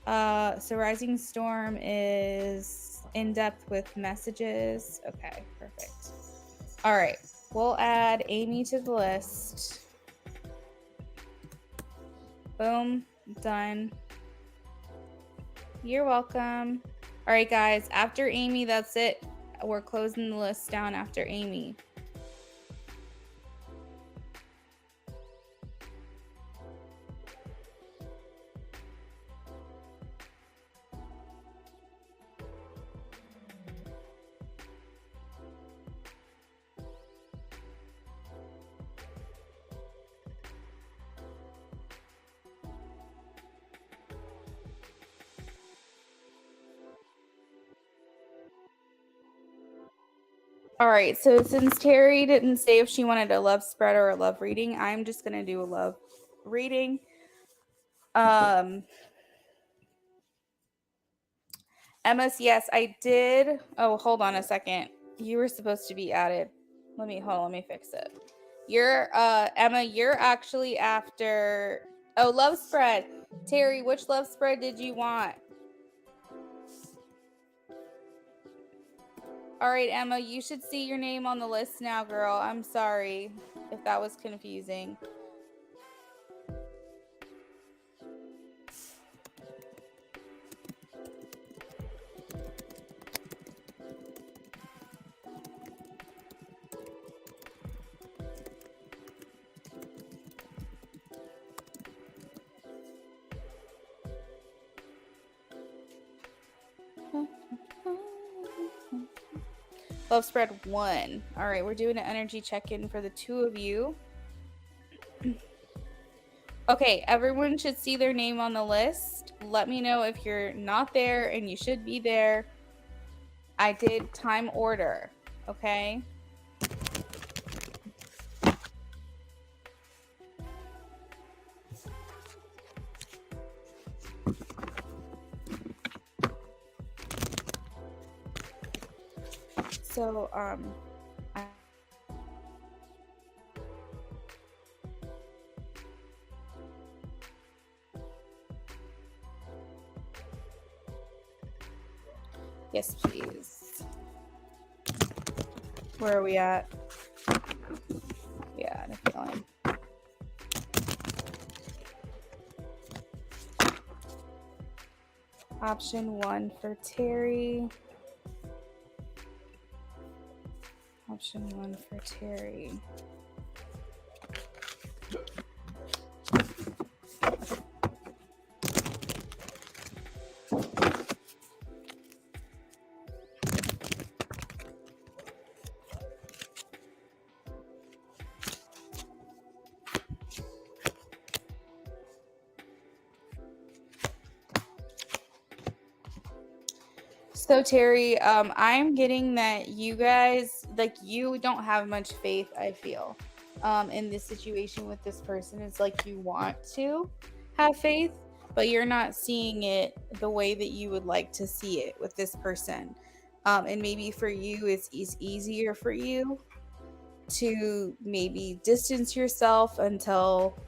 So Rising Storm is in depth with messages. Okay, perfect. All right, we'll add Amy to the list. Boom, done. You're welcome. All right, guys, after Amy, that's it. We're closing the list down after Amy. All right, so since Terry didn't say if she wanted a love spread or a love reading, I'm just going to do a love reading. Emma's, yes, I did. Oh, hold on a second. You were supposed to be added. Let me fix it. You're Emma, you're actually after love spread. Terry, which love spread did you want? All right, Emma, you should see your name on the list now, girl. I'm sorry if that was confusing. Love spread 1. All right, we're doing an energy check-in for the two of you. Okay, everyone should see their name on the list. Let me know if you're not there and you should be there. I did time order, okay? So, yes, please. Where are we at? Yeah, I have a feeling. Option 1 for Terry. Option 1 for Terry. So Terry, I'm getting that you guys, like, you don't have much faith, I feel, in this situation with this person. It's like you want to have faith, but you're not seeing it the way that you would like to see it with this person. And maybe for you, it's easier for you to maybe distance yourself until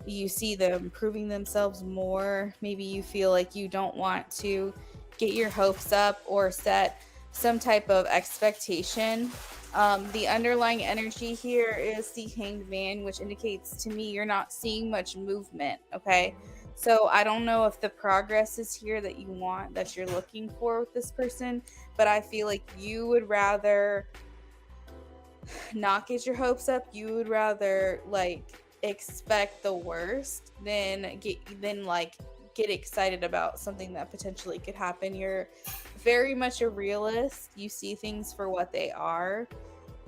you see them proving themselves more. Maybe you feel like you don't want to get your hopes up or set some type of expectation. The underlying energy here is the Hanged Man, which indicates to me you're not seeing much movement, okay? So I don't know if the progress is here that you want, that you're looking for with this person, but I feel like you would rather not get your hopes up. You would rather, like, expect the worst than get excited about something that potentially could happen. You're very much a realist. You see things for what they are.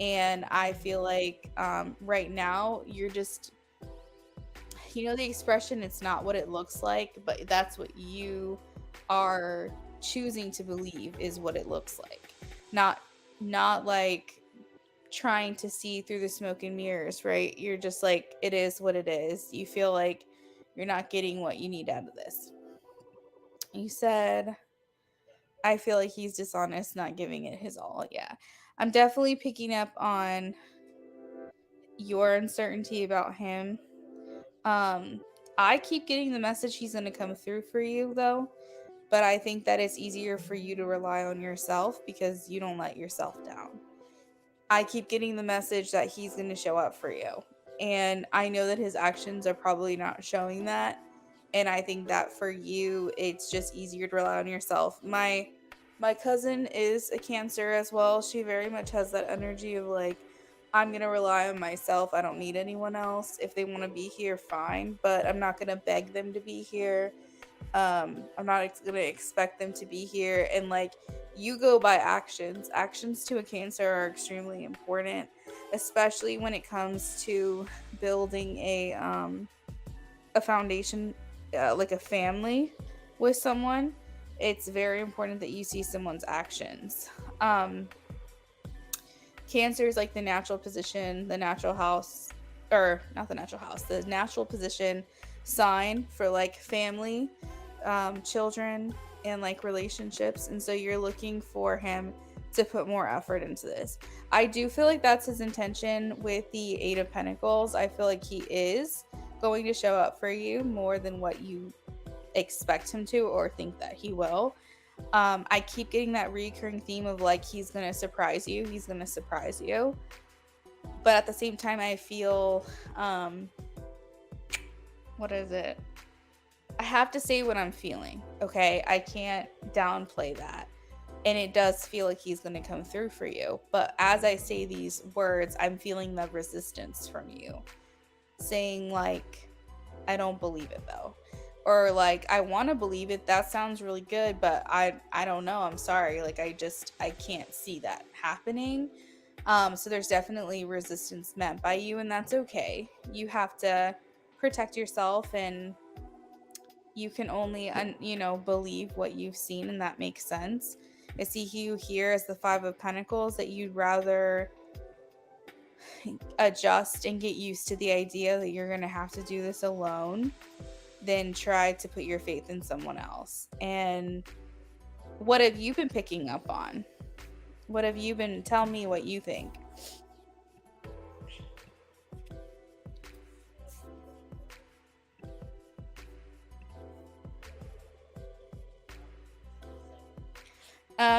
And I feel like right now you're just, the expression, it's not what it looks like, but that's what you are choosing to believe is what it looks like. Not like trying to see through the smoke and mirrors, right? You're just like, it is what it is. You feel like you're not getting what you need out of this. You said, I feel like he's dishonest, not giving it his all. Yeah. I'm definitely picking up on your uncertainty about him. Um, I keep getting the message he's going to come through for you, though. But I think that it's easier for you to rely on yourself because you don't let yourself down. I keep getting the message that he's going to show up for you. And I know that his actions are probably not showing that. And I think that for you, it's just easier to rely on yourself. My cousin is a Cancer as well. She very much has that energy of like, I'm going to rely on myself. I don't need anyone else. If they want to be here, fine, but I'm not going to beg them to be here. I'm not going to expect them to be here. And like, you go by actions to a Cancer are extremely important, especially when it comes to building a foundation, like a family with someone. It's very important that you see someone's actions. Cancer is like the natural position, the natural house, or not the natural house, the natural position sign for like family, children, and like relationships. And so you're looking for him to put more effort into this. I do feel like that's his intention with the Eight of Pentacles. I feel like he is going to show up for you more than what you expect him to or think that he will. I keep getting that recurring theme of like, he's gonna surprise you, but at the same time I feel what is it, I have to say what I'm feeling, okay? I can't downplay that. And it does feel like he's going to come through for you, but as I say these words, I'm feeling the resistance from you saying like, I don't believe it though, or like, I want to believe it, that sounds really good, but I don't know, I'm sorry, like I can't see that happening. So there's definitely resistance meant by you, and that's okay. You have to protect yourself, and you can only believe what you've seen, and that makes sense. I see you here as the Five of Pentacles, that you'd rather adjust and get used to the idea that you're going to have to do this alone than try to put your faith in someone else. And what have you been picking up on? What have you been, tell me what you think.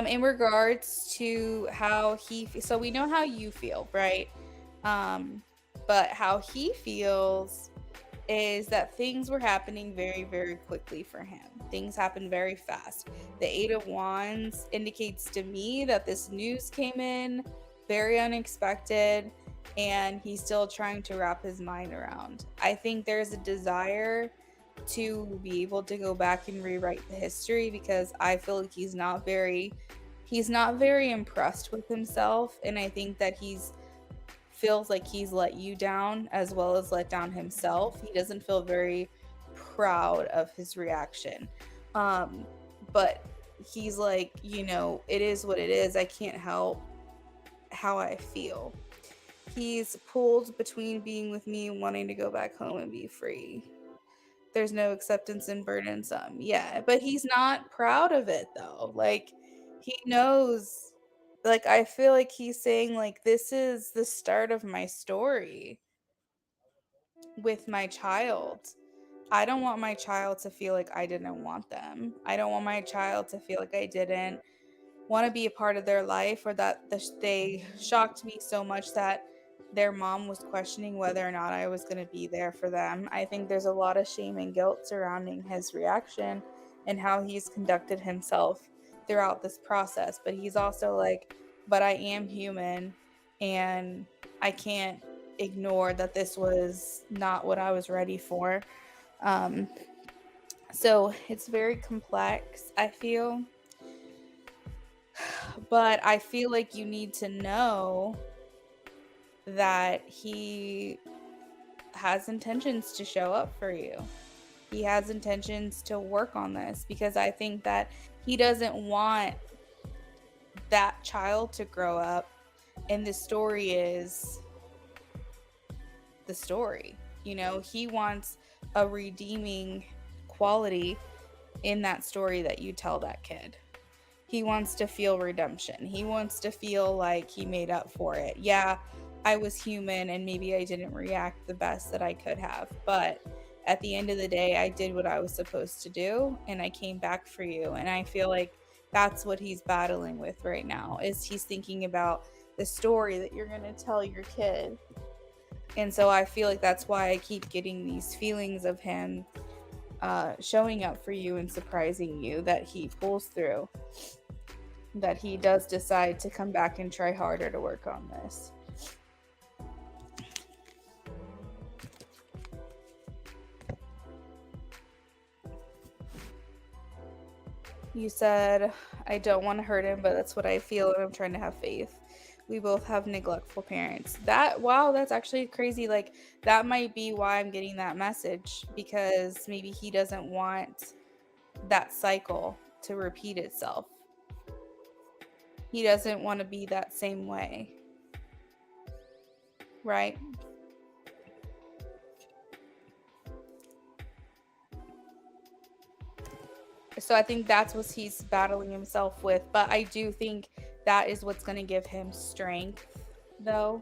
In regards to how so we know how you feel, right? But how he feels is that things were happening very, very quickly for him. Things happened very fast. The Eight of Wands indicates to me that this news came in very unexpected, and he's still trying to wrap his mind around. I think there's a desire to be able to go back and rewrite the history, because I feel like he's not very impressed with himself, and I think that he's feels like he's let you down as well as let down himself. He doesn't feel very proud of his reaction. But he's like, it is what it is. I can't help how I feel. He's pulled between being with me and wanting to go back home and be free. There's no acceptance and burdensome. Yeah, but he's not proud of it though. Like, he knows, like, I feel like he's saying like, this is the start of my story with my child. I don't want my child to feel like I didn't want them. I don't want my child to feel like I didn't want to be a part of their life, or that they shocked me so much that their mom was questioning whether or not I was going to be there for them. I think there's a lot of shame and guilt surrounding his reaction and how he's conducted himself throughout this process. But he's also like, but I am human, and I can't ignore that this was not what I was ready for. Um, So it's very complex, I feel. But I feel like you need to know that he has intentions to show up for you. He has intentions to work on this because I think that he doesn't want that child to grow up, and the story is the story. You know, he wants a redeeming quality in that story that you tell that kid. He wants to feel redemption. He wants to feel like he made up for it. Yeah, I was human and maybe I didn't react the best that I could have, but at the end of the day, I did what I was supposed to do and I came back for you. And I feel like that's what he's battling with right now, is he's thinking about the story that you're going to tell your kid. And so I feel like that's why I keep getting these feelings of him showing up for you and surprising you, that he pulls through, that he does decide to come back and try harder to work on this. You said, I don't want to hurt him, but that's what I feel, and I'm trying to have faith. We both have neglectful parents. That, wow, that's actually crazy. Like, that might be why I'm getting that message, because maybe he doesn't want that cycle to repeat itself. He doesn't want to be that same way. Right? So I think that's what he's battling himself with. But I do think that is what's going to give him strength, though,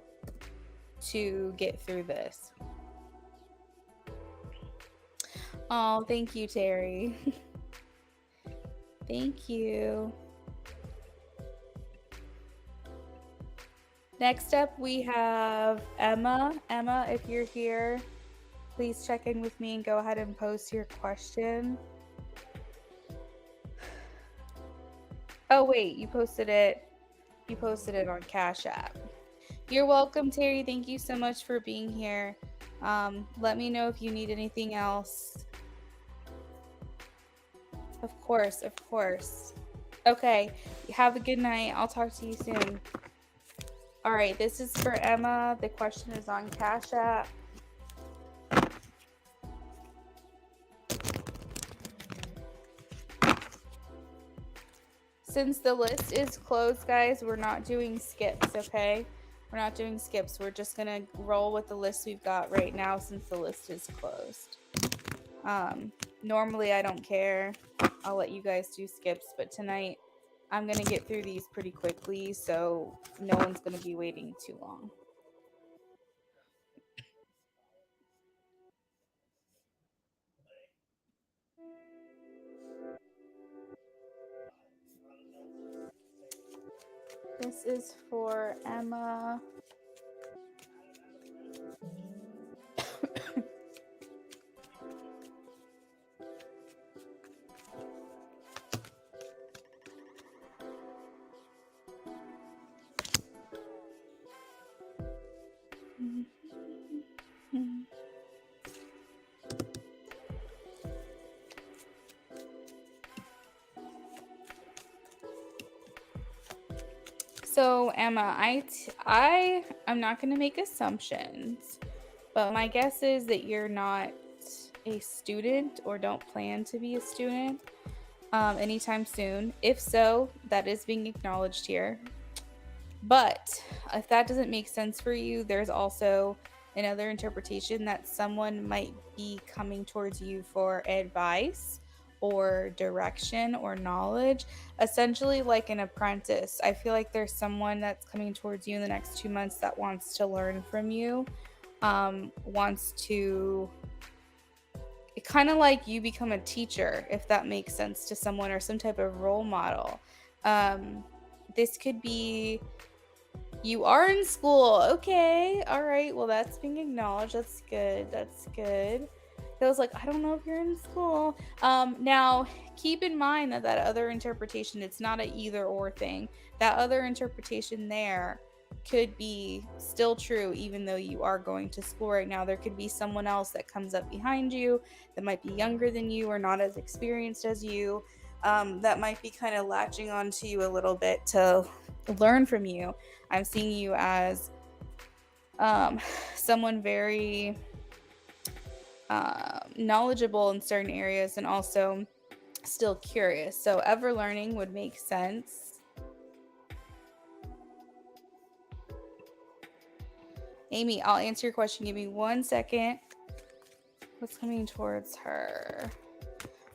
to get through this. Oh, thank you, Terry. Thank you. Next up, we have Emma. Emma, if you're here, please check in with me and go ahead and post your question. Oh, wait, you posted it on Cash App. You're welcome, Terry. Thank you so much for being here. Let me know if you need anything else. Of course, of course. Okay, have a good night. I'll talk to you soon. All right, this is for Emma. The question is on Cash App. Since the list is closed, guys, we're not doing skips, okay? We're not doing skips. We're just going to roll with the list we've got right now since the list is closed. Normally, I don't care. I'll let you guys do skips, but tonight I'm going to get through these pretty quickly, so no one's going to be waiting too long. This is for Emma. So Emma, I'm not going to make assumptions, but my guess is that you're not a student or don't plan to be a student anytime soon. If so, that is being acknowledged here. But if that doesn't make sense for you, there's also another interpretation that someone might be coming towards you for advice or direction or knowledge, essentially like an apprentice. I feel like there's someone that's coming towards you in the next 2 months that wants to learn from you, wants to kind of like you become a teacher, if that makes sense to someone, or some type of role model. This could be you are in school. Okay. All right. Well, that's being acknowledged. That's good. That's good. I was like, I don't know if you're in school. Now, keep in mind that other interpretation, it's not an either or thing. That other interpretation there could be still true even though you are going to school right now. There could be someone else that comes up behind you that might be younger than you or not as experienced as you, that might be kind of latching onto you a little bit to learn from you. I'm seeing you as someone very knowledgeable in certain areas and also still curious. So ever learning would make sense. Amy, I'll answer your question. Give me 1 second. What's coming towards her?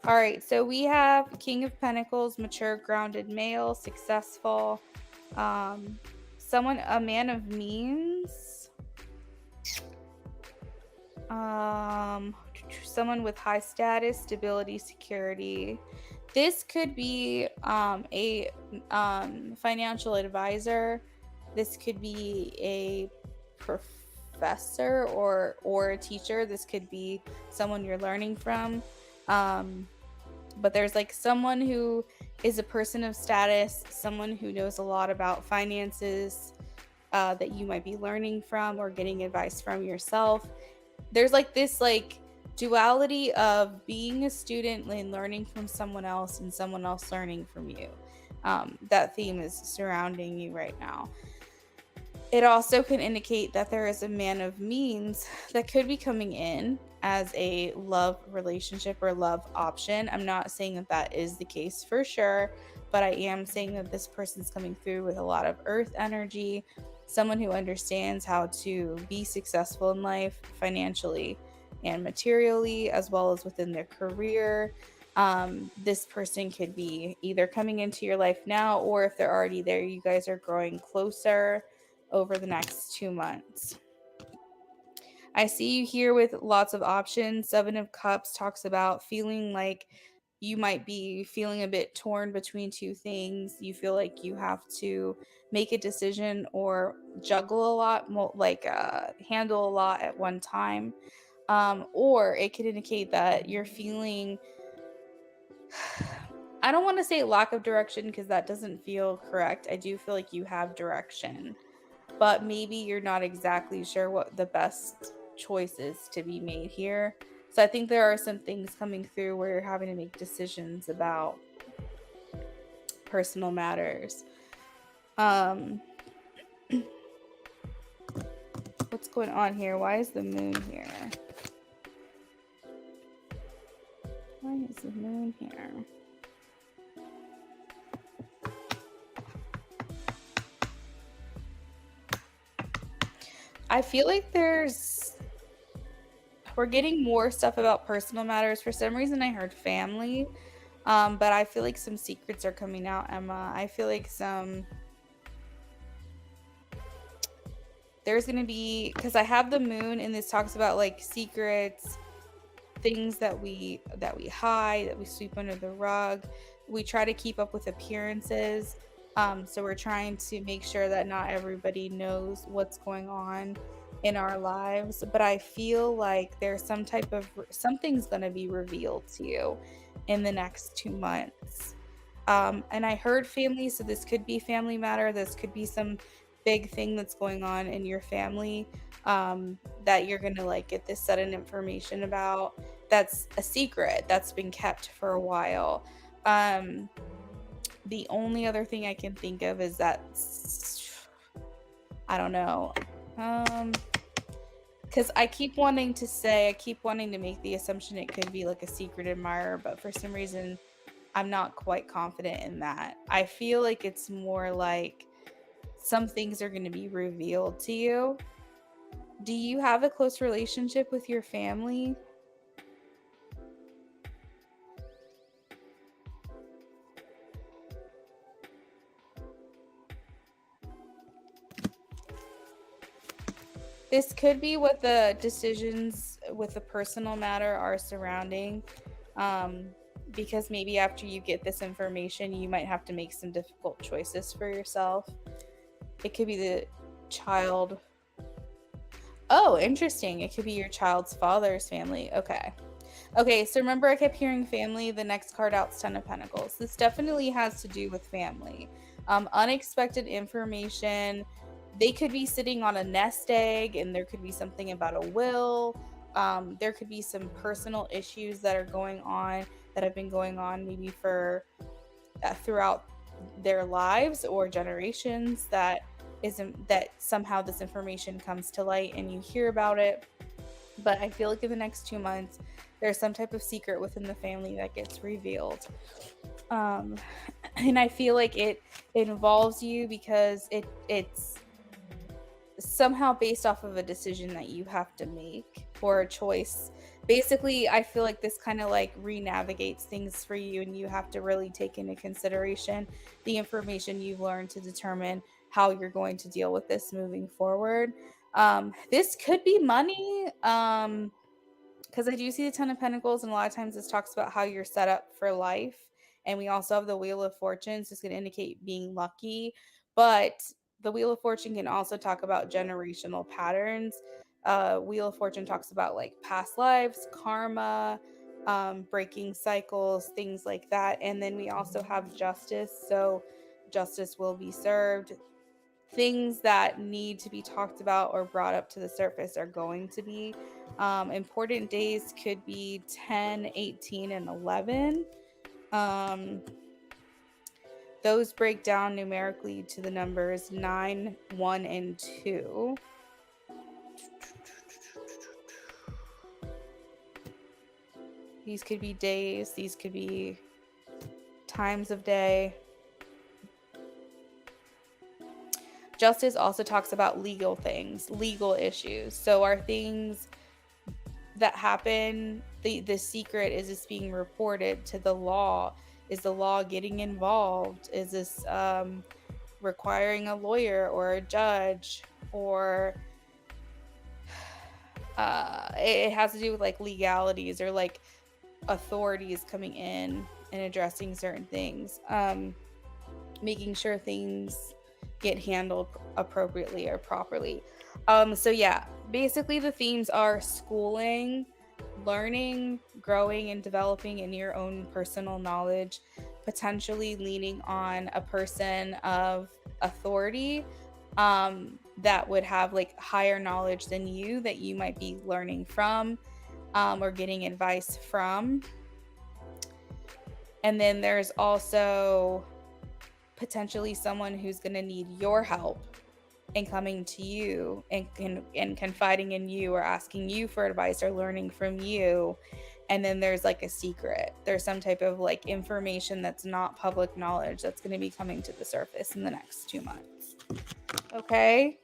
All right, so we have King of Pentacles, mature, grounded male, successful, someone, a man of means, someone with high status, stability, security. This could be a financial advisor. This could be a professor or a teacher. This could be someone you're learning from. But there's like someone who is a person of status, someone who knows a lot about finances, that you might be learning from or getting advice from yourself. There's like this like duality of being a student and learning from someone else and someone else learning from you. That theme is surrounding you right now. It also can indicate that there is a man of means that could be coming in as a love relationship or love option. I'm not saying that that is the case for sure, but I am saying that this person's coming through with a lot of earth energy, someone who understands how to be successful in life financially and materially, as well as within their career. This person could be either coming into your life now, or if they're already there, you guys are growing closer over the next 2 months. I see you here with lots of options. 7 of Cups talks about feeling like you might be feeling a bit torn between two things. You feel like you have to make a decision or juggle a lot, like handle a lot at one time. Or it could indicate that you're feeling, I don't want to say lack of direction because that doesn't feel correct. I do feel like you have direction, but maybe you're not exactly sure what the best choice is to be made here. So I think there are some things coming through where you're having to make decisions about personal matters. What's going on here? Why is the moon here? Why is the moon here? I feel like we're getting more stuff about personal matters. For some reason I heard family, but I feel like some secrets are coming out, Emma. I feel like there's gonna be, because I have the moon and this talks about like secrets, things that we hide, that we sweep under the rug. We try to keep up with appearances. So we're trying to make sure that not everybody knows what's going on in our lives. But I feel like there's something's going to be revealed to you in the next 2 months. And I heard family, so this could be family matter. This could be some big thing that's going on in your family, that you're going to like get this sudden information about. That's a secret that's been kept for a while. The only other thing I can think of is that, I don't know, because I keep wanting to make the assumption it could be like a secret admirer, but for some reason I'm not quite confident in that. I feel like it's more like some things are going to be revealed to you. Do you have a close relationship with your family? This could be what the decisions with the personal matter are surrounding, because maybe after you get this information, you might have to make some difficult choices for yourself. It could be the child. Oh, interesting. It could be your child's father's family. Okay. Okay, so remember I kept hearing family. The next card out's 10 of Pentacles. This definitely has to do with family. Unexpected information, they could be sitting on a nest egg, and there could be something about a will. There could be some personal issues that are going on, that have been going on maybe for throughout their lives or generations, that isn't, that somehow this information comes to light and you hear about it. But I feel like in the next 2 months, there's some type of secret within the family that gets revealed. Um, and I feel like it involves you because it's somehow based off of a decision that you have to make, or a choice. Basically, I feel like this kind of like re-navigates things for you, and you have to really take into consideration the information you've learned to determine how you're going to deal with this moving forward. This could be money. Because I do see a ton of pentacles, and a lot of times this talks about how you're set up for life. And we also have the Wheel of Fortune, so it's going to indicate being lucky. But the Wheel of Fortune can also talk about generational patterns. Wheel of Fortune talks about like past lives, karma, breaking cycles, things like that. And then we also have justice. So justice will be served. Things that need to be talked about or brought up to the surface are going to be. Important days could be 10, 18, and 11. Those break down numerically to the numbers 9, 1, and 2. These could be days, these could be times of day. Justice also talks about legal things, legal issues. So are things that happen, the secret, is this being reported to the law? Is the law getting involved? Is this requiring a lawyer or a judge? Or it has to do with like legalities, or like authorities coming in and addressing certain things, making sure things get handled appropriately or properly. So yeah, basically the themes are schooling, learning, growing, and developing in your own personal knowledge, potentially leaning on a person of authority that would have like higher knowledge than you, that you might be learning from, or getting advice from. And then there's also potentially someone who's going to need your help and coming to you and confiding in you, or asking you for advice, or learning from you. And then there's like a secret. There's some type of like information that's not public knowledge that's going to be coming to the surface in the next 2 months. Okay?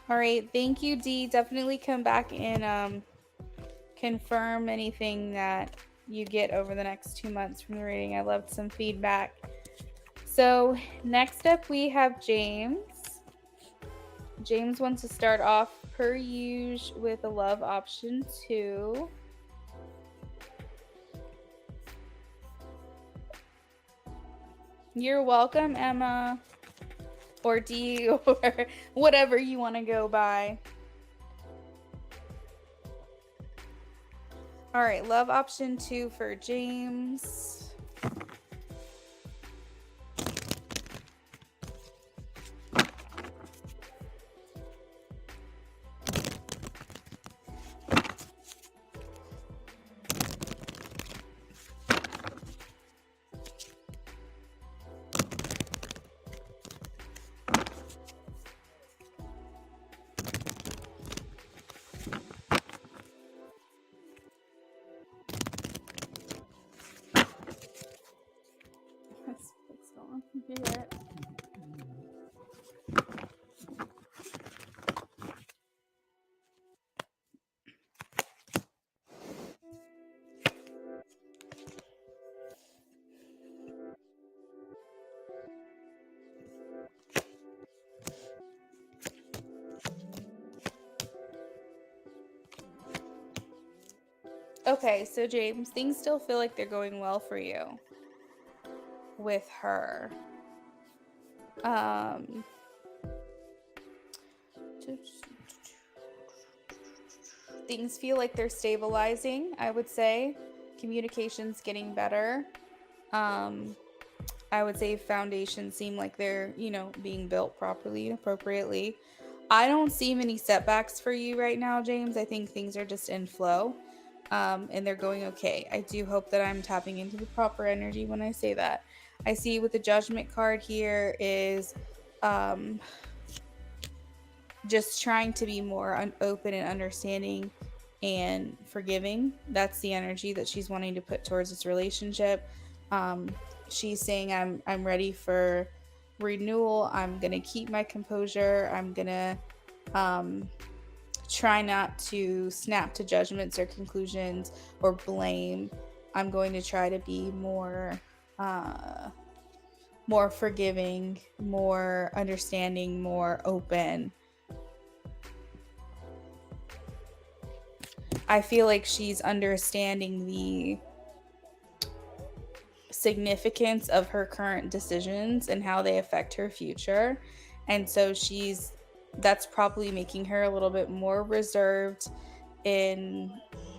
All right. Thank you, Dee. Definitely come back and confirm anything that you get over the next 2 months from the reading. I loved some feedback. So next up we have James. James wants to start off per usual with a love option 2. You're welcome, Emma. Or D, or whatever you want to go by. All right, love option 2 for James. What's going on here? Okay, so James, things still feel like they're going well for you with her. Um, things feel like they're stabilizing, I would say. Communication's getting better. Um, I would say foundations seem like they're, being built properly and appropriately. I don't see many setbacks for you right now, James. I think things are just in flow, and they're going okay. I do hope that I'm tapping into the proper energy when I say that. I see with the judgment card here is um, just trying to be more open and understanding and forgiving. That's the energy that she's wanting to put towards this relationship. Um, she's saying, I'm ready for renewal. I'm gonna keep my composure. I'm gonna um, try not to snap to judgments or conclusions or blame. I'm going to try to be more forgiving, more understanding, more open. I feel like she's understanding the significance of her current decisions and how they affect her future. And so that's probably making her a little bit more reserved in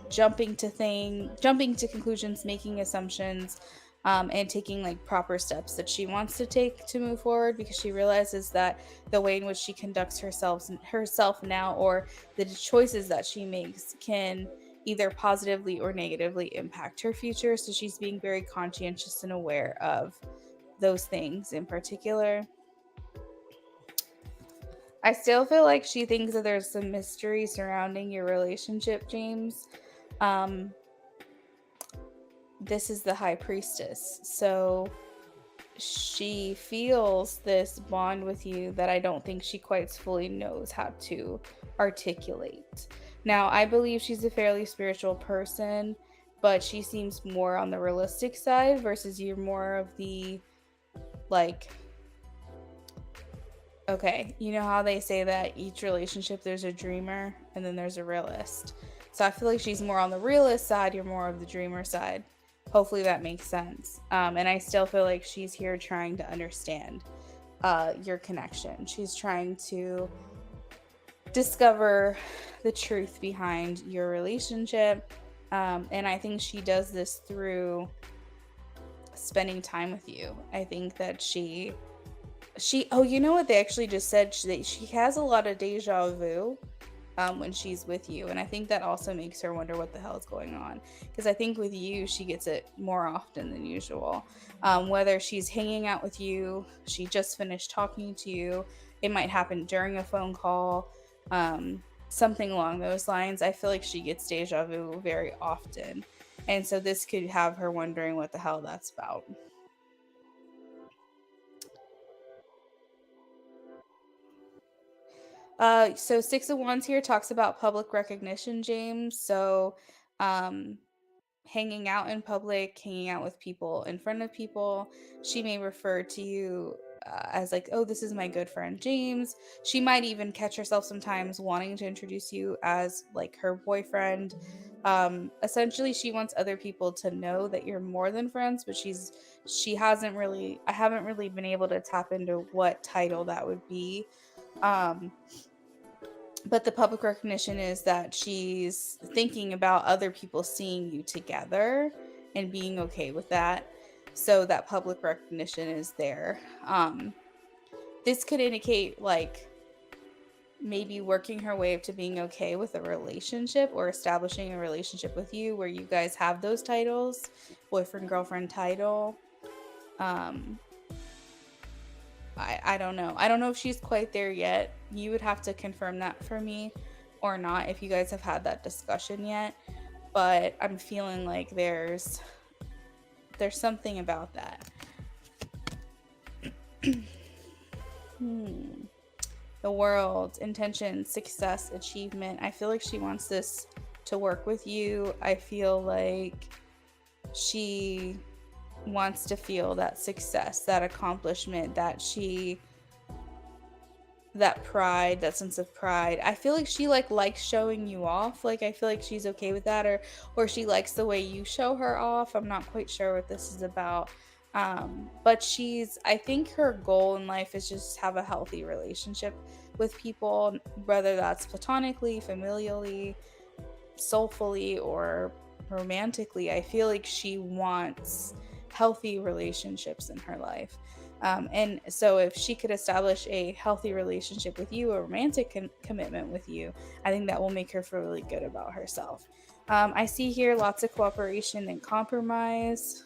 jumping to conclusions, making assumptions, and taking like proper steps that she wants to take to move forward, because she realizes that the way in which she conducts herself now, or the choices that she makes, can either positively or negatively impact her future. So she's being very conscientious and aware of those things in particular. I still feel like she thinks that there's some mystery surrounding your relationship, James. Um, this is the High Priestess. So she feels this bond with you that I don't think she quite fully knows how to articulate. Now, I believe she's a fairly spiritual person, but she seems more on the realistic side versus you're more of the, like, okay, you know how they say that each relationship there's a dreamer and then there's a realist. So I feel like she's more on the realist side, you're more of the dreamer side. Hopefully that makes sense. And I still feel like she's here trying to understand your connection. She's trying to discover the truth behind your relationship. And I think she does this through spending time with you. I think that oh, you know what they actually just said? She has a lot of deja vu when she's with you, and I think that also makes her wonder what the hell is going on, because I think with you she gets it more often than usual. Whether she's hanging out with you, she just finished talking to you, it might happen during a phone call, something along those lines. I feel like she gets deja vu very often, and so this could have her wondering what the hell that's about. So Six of Wands here talks about public recognition, James. So, um, hanging out in public, hanging out with people in front of people. She may refer to you as like, oh, this is my good friend James. She might even catch herself sometimes wanting to introduce you as like her boyfriend. Essentially, she wants other people to know that you're more than friends, but I haven't really been able to tap into what title that would be. Um, but the public recognition is that she's thinking about other people seeing you together and being okay with that. So that public recognition is there. This could indicate like maybe working her way up to being okay with a relationship, or establishing a relationship with you where you guys have those titles, boyfriend, girlfriend title. Um, I don't know. I don't know if she's quite there yet. You would have to confirm that for me or not if you guys have had that discussion yet. But I'm feeling like there's something about that. The world, intention, success, achievement. I feel like she wants this to work with you. I feel like she wants to feel that success, that accomplishment, that she that pride, that sense of pride. I feel like she likes showing you off. Like I feel like she's okay with that, or she likes the way you show her off. I'm not quite sure what this is about. But I think her goal in life is just have a healthy relationship with people, whether that's platonically, familially, soulfully, or romantically. I feel like she wants healthy relationships in her life. And so, if she could establish a healthy relationship with you, a romantic commitment with you, I think that will make her feel really good about herself. I see here lots of cooperation and compromise.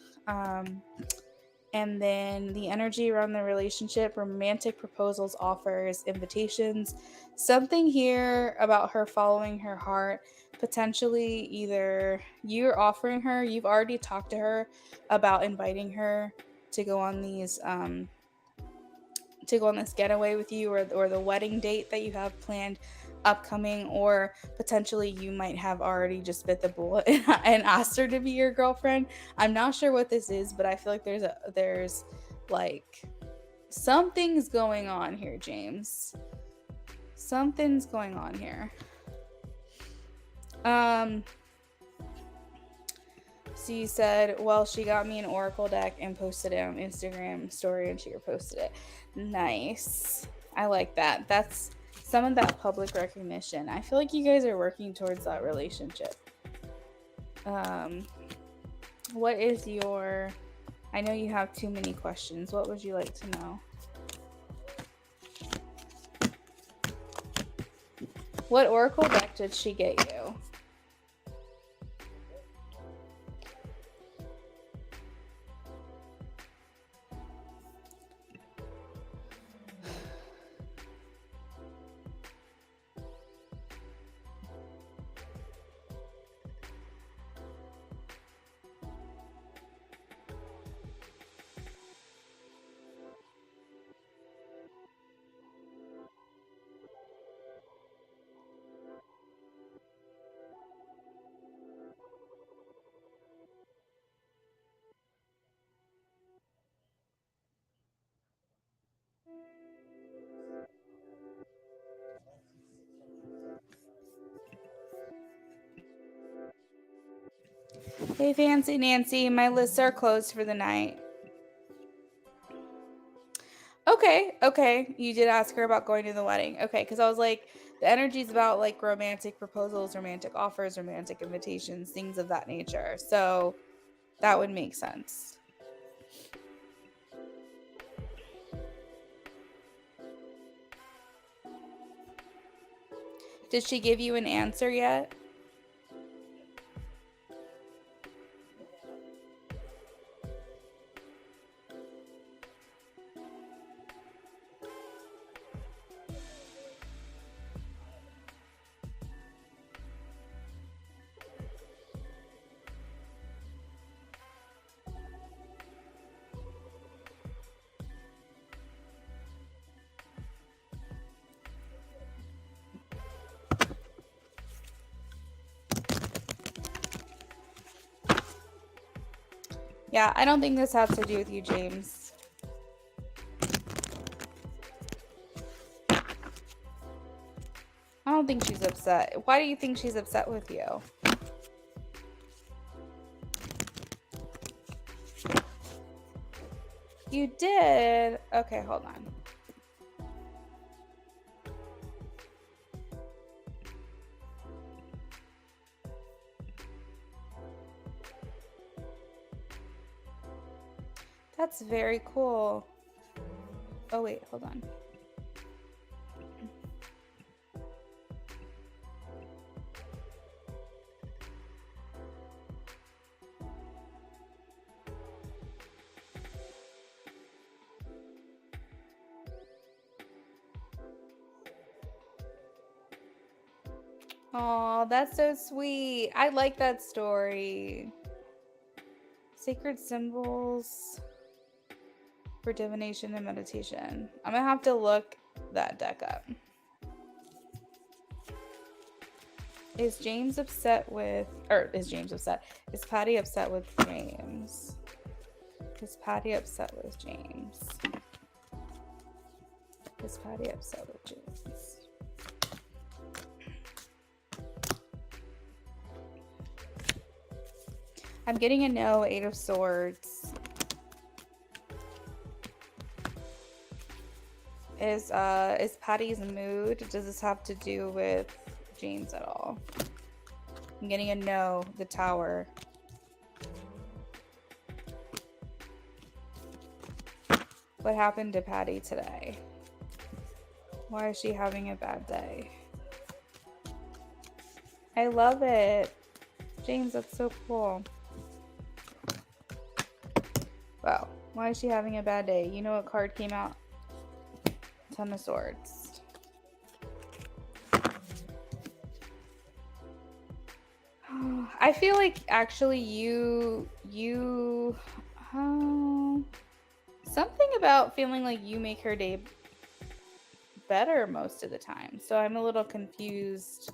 And then the energy around the relationship, romantic proposals, offers, invitations. Something here about her following her heart. Potentially, either you're offering her, you've already talked to her about inviting her to go on this getaway with you, or the wedding date that you have planned upcoming, or potentially you might have already just bit the bullet and asked her to be your girlfriend. I'm not sure what this is, but I feel like there's like something's going on here, James. Something's going on here. So you said, well, she got me an oracle deck and posted it on Instagram story, and she reposted it. Nice. I like that. That's some of that public recognition. I feel like you guys are working towards that relationship. What is your... I know you have too many questions. What would you like to know? What oracle deck did she get you? Hey, Fancy Nancy, my lists are closed for the night. Okay. You did ask her about going to the wedding. Okay, because I was like, the energy's about like romantic proposals, romantic offers, romantic invitations, things of that nature. So that would make sense. Did she give you an answer yet? Yeah, I don't think this has to do with you, James. I don't think she's upset. Why do you think she's upset with you? You did? Okay, hold on. That's very cool. Oh, wait, hold on. Oh, that's so sweet. I like that story. Sacred symbols for divination and meditation. I'm gonna have to look that deck up. Is James upset with, or is James upset? Is Patty upset with James? Is Patty upset with James? Is Patty upset with James? I'm getting a no, 8 of Swords. Is Patty's mood? Does this have to do with James at all? I'm getting a no, the Tower. What happened to Patty today? Why is she having a bad day? I love it. James, that's so cool. Wow. Why is she having a bad day? You know what card came out? Ten of Swords. I feel like actually something about feeling like you make her day better most of the time. So I'm a little confused.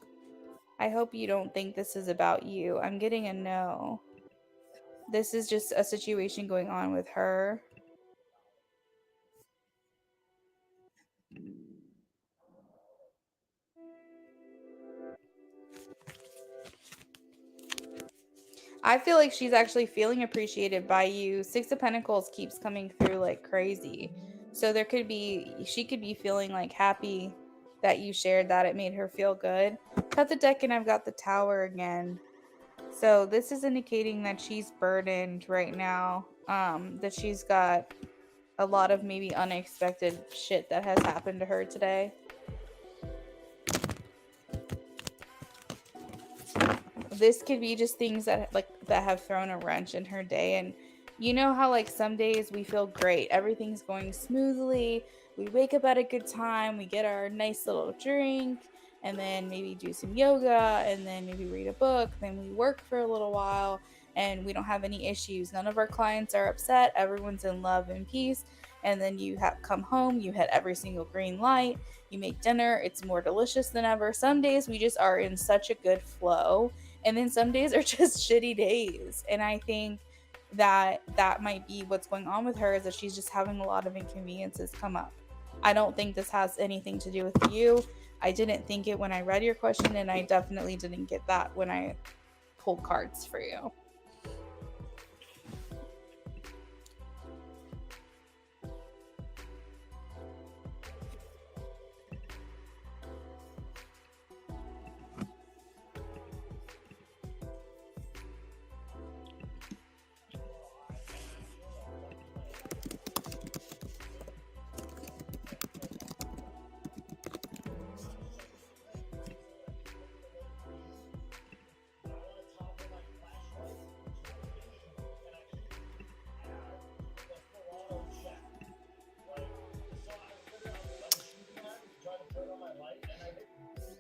I hope you don't think this is about you. I'm getting a no. This is just a situation going on with her. I feel like she's actually feeling appreciated by you. Six of Pentacles keeps coming through like crazy. So she could be feeling like happy that you shared that. It made her feel good. Cut the deck and I've got the Tower again. So this is indicating that she's burdened right now. That she's got a lot of maybe unexpected shit that has happened to her today. This could be just things that have thrown a wrench in her day. And you know how like some days we feel great, everything's going smoothly, we wake up at a good time, we get our nice little drink, and then maybe do some yoga, and then maybe read a book, then we work for a little while and we don't have any issues, none of our clients are upset, everyone's in love and peace. And then you come home, you hit every single green light, you make dinner, it's more delicious than ever. Some days we just are in such a good flow, and then some days are just shitty days. And I think that might be what's going on with her, is that she's just having a lot of inconveniences come up. I don't think this has anything to do with you. I didn't think it when I read your question, and I definitely didn't get that when I pulled cards for you.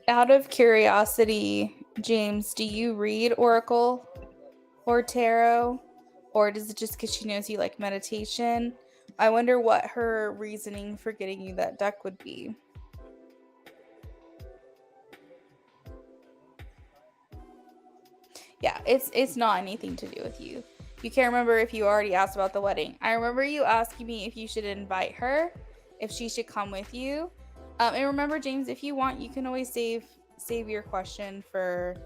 Out of curiosity, James, do you read Oracle or Tarot? Or is it just because she knows you like meditation? I wonder what her reasoning for getting you that deck would be. Yeah, it's not anything to do with you. You can't remember if you already asked about the wedding. I remember you asking me if you should invite her, if she should come with you. And remember, James, if you want, you can always save your question for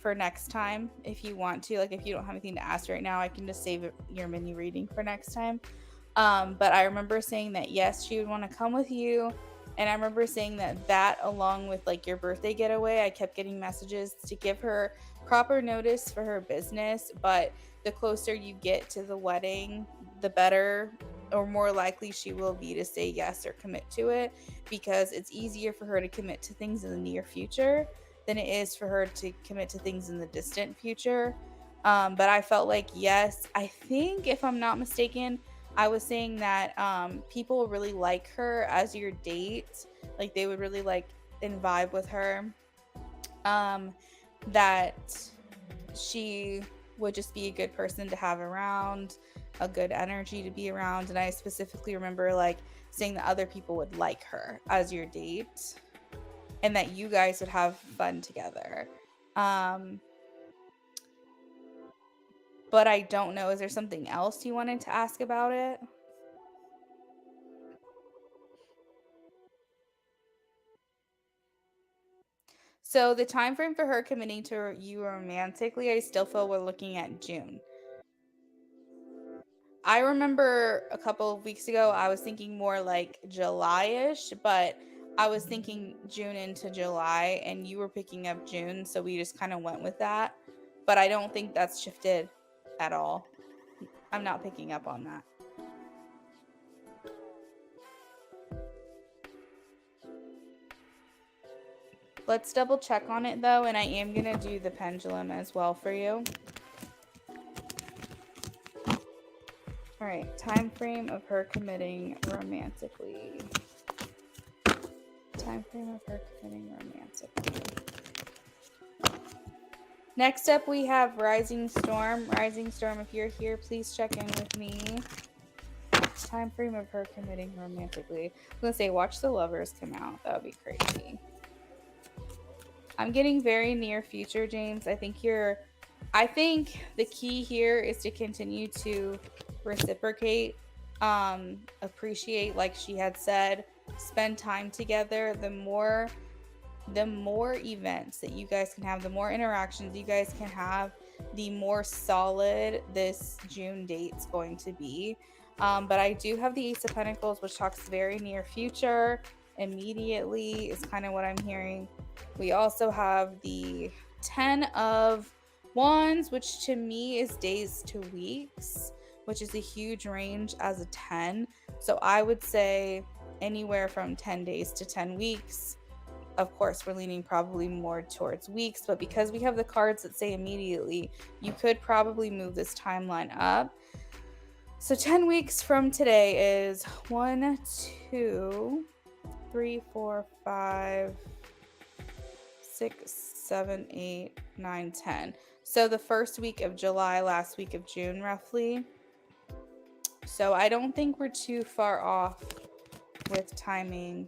next time if you want to. Like if you don't have anything to ask right now, I can just save your mini reading for next time. But I remember saying that yes, she would want to come with you. And I remember saying that along with like your birthday getaway, I kept getting messages to give her proper notice for her business. But the closer you get to the wedding, the better or more likely she will be to say yes or commit to it, because it's easier for her to commit to things in the near future than it is for her to commit to things in the distant future. But I felt like yes, I think if I'm not mistaken, I was saying that people really like her as your date. Like they would really like and vibe with her. That she would just be a good person to have around, a good energy to be around. And I specifically remember like saying that other people would like her as your date and that you guys would have fun together. But I don't know. Is there something else you wanted to ask about it? So the time frame for her committing to you romantically, I still feel we're looking at June. I remember a couple of weeks ago, I was thinking more like July-ish, but I was thinking June into July, and you were picking up June, so we just kind of went with that. But I don't think that's shifted at all. I'm not picking up on that. Let's double check on it though, and I am going to do the pendulum as well for you. All right, time frame of her committing romantically. Time frame of her committing romantically. Next up, we have Rising Storm. Rising Storm, if you're here, please check in with me. Time frame of her committing romantically. I'm going to say, watch the lovers come out. That would be crazy. I'm getting very near future, James. I think the key here is to continue to reciprocate, appreciate, like she had said, spend time together. The more events that you guys can have, the more interactions you guys can have, the more solid this June date's going to be. But I do have the Ace of Pentacles, which talks very near future. Immediately is kind of what I'm hearing. We also have the 10 of Wands, which to me is days to weeks, which is a huge range as a 10. So I would say anywhere from 10 days to 10 weeks. Of course, we're leaning probably more towards weeks, but because we have the cards that say immediately, you could probably move this timeline up. So 10 weeks from today is 1, 2, 3, 4, 5, 6, 7, 8, 9, 10. So the first week of July, last week of June, roughly. So I don't think we're too far off with timing.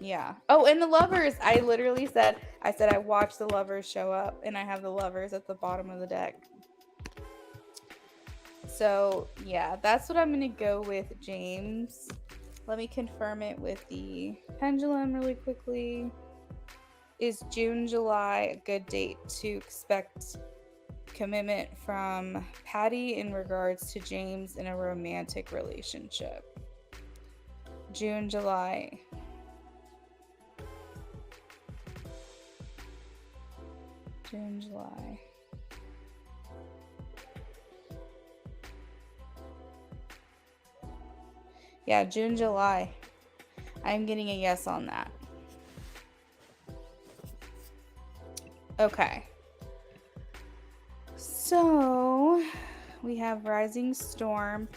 Yeah. Oh, and the lovers. I literally said I watched the lovers show up, and I have the lovers at the bottom of the deck. So yeah, that's what I'm gonna go with, James. Let me confirm it with the pendulum really quickly. Is June, July a good date to expect commitment from Patty in regards to James in a romantic relationship? June, July. June, July. Yeah, June, July. I'm getting a yes on that. Okay. So we have Rising Storm.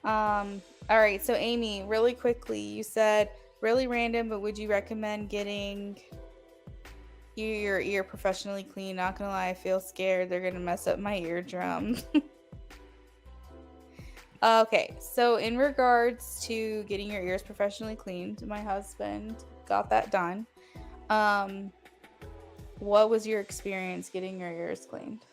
All right, so Amy, really quickly, you said really random, but would you recommend getting your ear professionally cleaned? Not gonna lie, I feel scared they're gonna mess up my eardrum. Okay, so in regards to getting your ears professionally cleaned, my husband got that done. What was your experience getting your ears cleaned?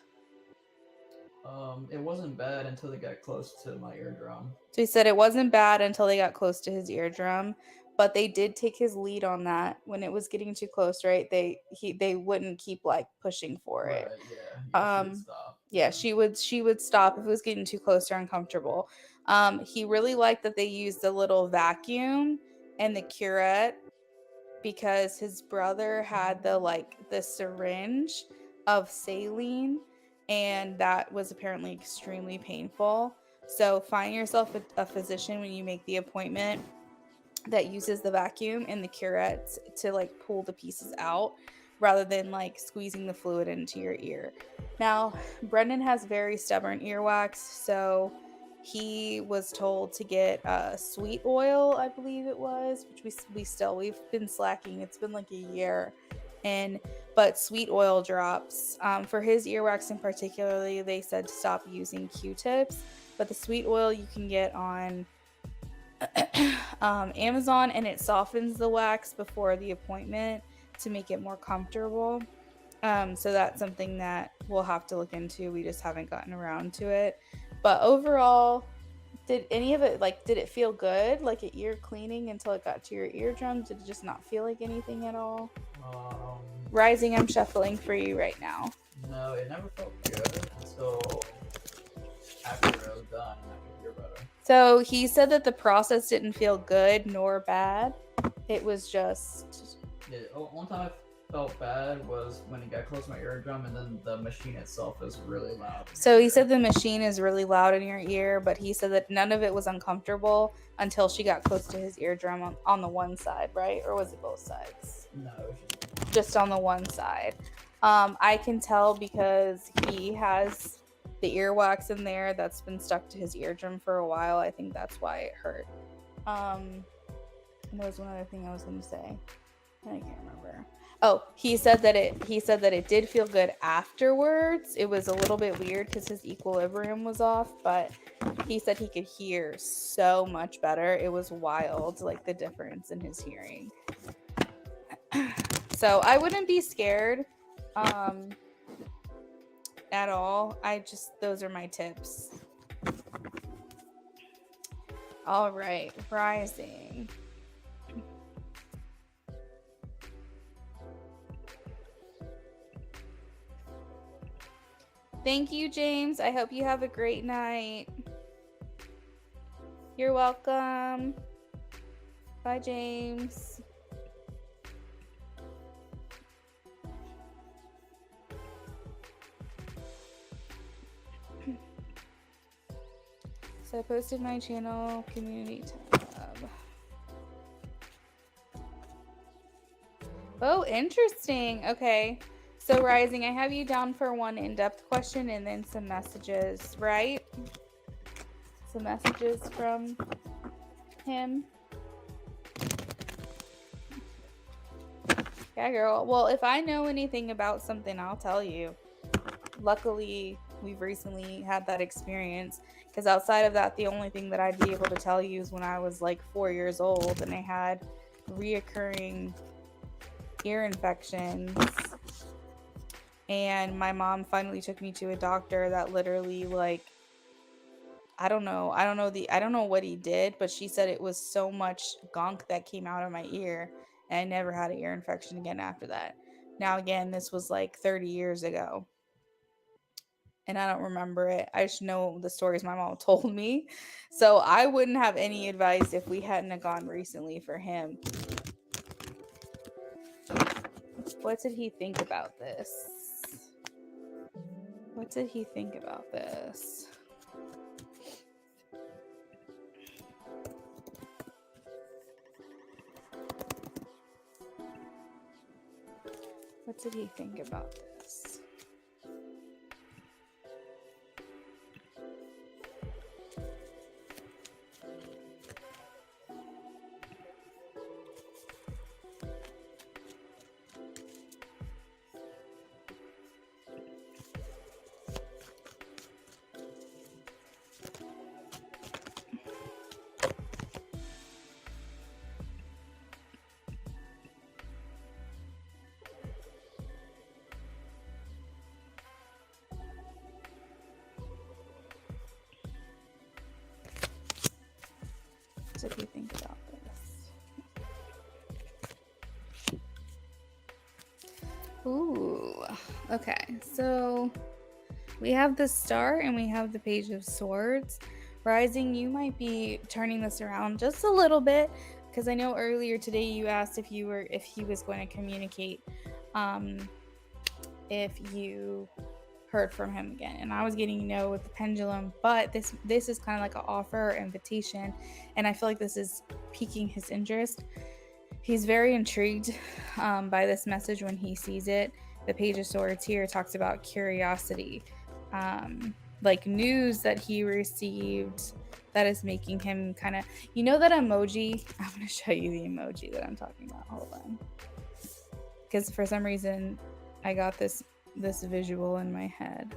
It wasn't bad until they got close to my eardrum. So he said it wasn't bad until they got close to his eardrum, but they did take his lead on that when it was getting too close, right? They wouldn't keep like pushing for it. Right, yeah, she would stop. Yeah, she would stop if it was getting too close or uncomfortable. He really liked that they used the little vacuum and the curette because his brother had the syringe of saline, and that was apparently extremely painful. So find yourself a physician when you make the appointment that uses the vacuum and the curette to like pull the pieces out rather than like squeezing the fluid into your ear. Now, Brendan has very stubborn earwax, so he was told to get sweet oil, I believe it was, which we've been slacking. It's been like a year, but sweet oil drops for his earwax in particularly. They said to stop using Q-tips, but the sweet oil you can get on Amazon, and it softens the wax before the appointment to make it more comfortable. So that's something that we'll have to look into. We just haven't gotten around to it. But overall, Did any of it, like, did it feel good, like an ear cleaning until it got to your eardrum? Did it just not feel like anything at all? Rising, I'm shuffling for you right now. No, it never felt good until after it was done and I could hear better. So he said that the process didn't feel good nor bad. It was just... Yeah, one time I felt bad was when it got close to my eardrum, and then the machine itself is really loud. So he said the machine is really loud in your ear, but he said that none of it was uncomfortable until she got close to his eardrum on the one side, right? Or was it both sides? No, just on the one side. I can tell because he has the earwax in there that's been stuck to his eardrum for a while. I think that's why it hurt. And there was one other thing I was going to say. I can't remember. Oh, he said that it did feel good afterwards. It was a little bit weird because his equilibrium was off, but he said he could hear so much better. It was wild, like the difference in his hearing. So I wouldn't be scared at all. Those are my tips. All right, rising. Thank you, James. I hope you have a great night. You're welcome. Bye, James. So I posted my channel community tab. Oh, interesting. Okay. So Rising, I have you down for one in-depth question and then some messages, right? Some messages from him. Yeah, girl. Well, if I know anything about something, I'll tell you. Luckily, we've recently had that experience, because outside of that, the only thing that I'd be able to tell you is when I was like 4 years old and I had reoccurring ear infections, and my mom finally took me to a doctor that literally, like, I don't know what he did, but she said it was so much gunk that came out of my ear, and I never had an ear infection again after that. Now, again, this was like 30 years ago, and I don't remember it. I just know the stories my mom told me. So I wouldn't have any advice if we hadn't have gone recently for him. What did he think about this? What did he think about this? What did he think about this? What did he think about this? Ooh, okay. So we have the star and we have the page of swords. Rising, you might be turning this around just a little bit, because I know earlier today you asked if he was going to communicate, if you heard from him again, and I was getting no with the pendulum, but this is kind of like an offer or invitation, and I feel like this is piquing his interest. He's very intrigued by this message when he sees it. The page of swords here talks about curiosity, like news that he received that is making him kind of, you know, that emoji. I'm going to show you the emoji that I'm talking about. Hold on, because for some reason I got this visual in my head.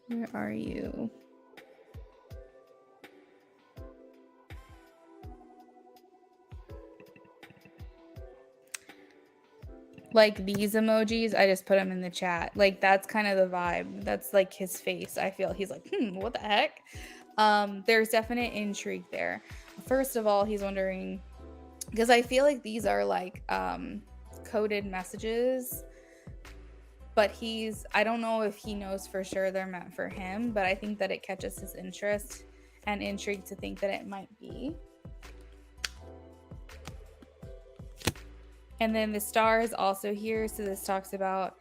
Where are you? Like these emojis, I just put them in the chat. Like that's kind of the vibe. That's like his face. I feel he's like, what the heck? There's definite intrigue there. First of all, he's wondering, because I feel like these are like coded messages, but I don't know if he knows for sure they're meant for him, but I think that it catches his interest and intrigue to think that it might be. And then the star is also here, so this talks about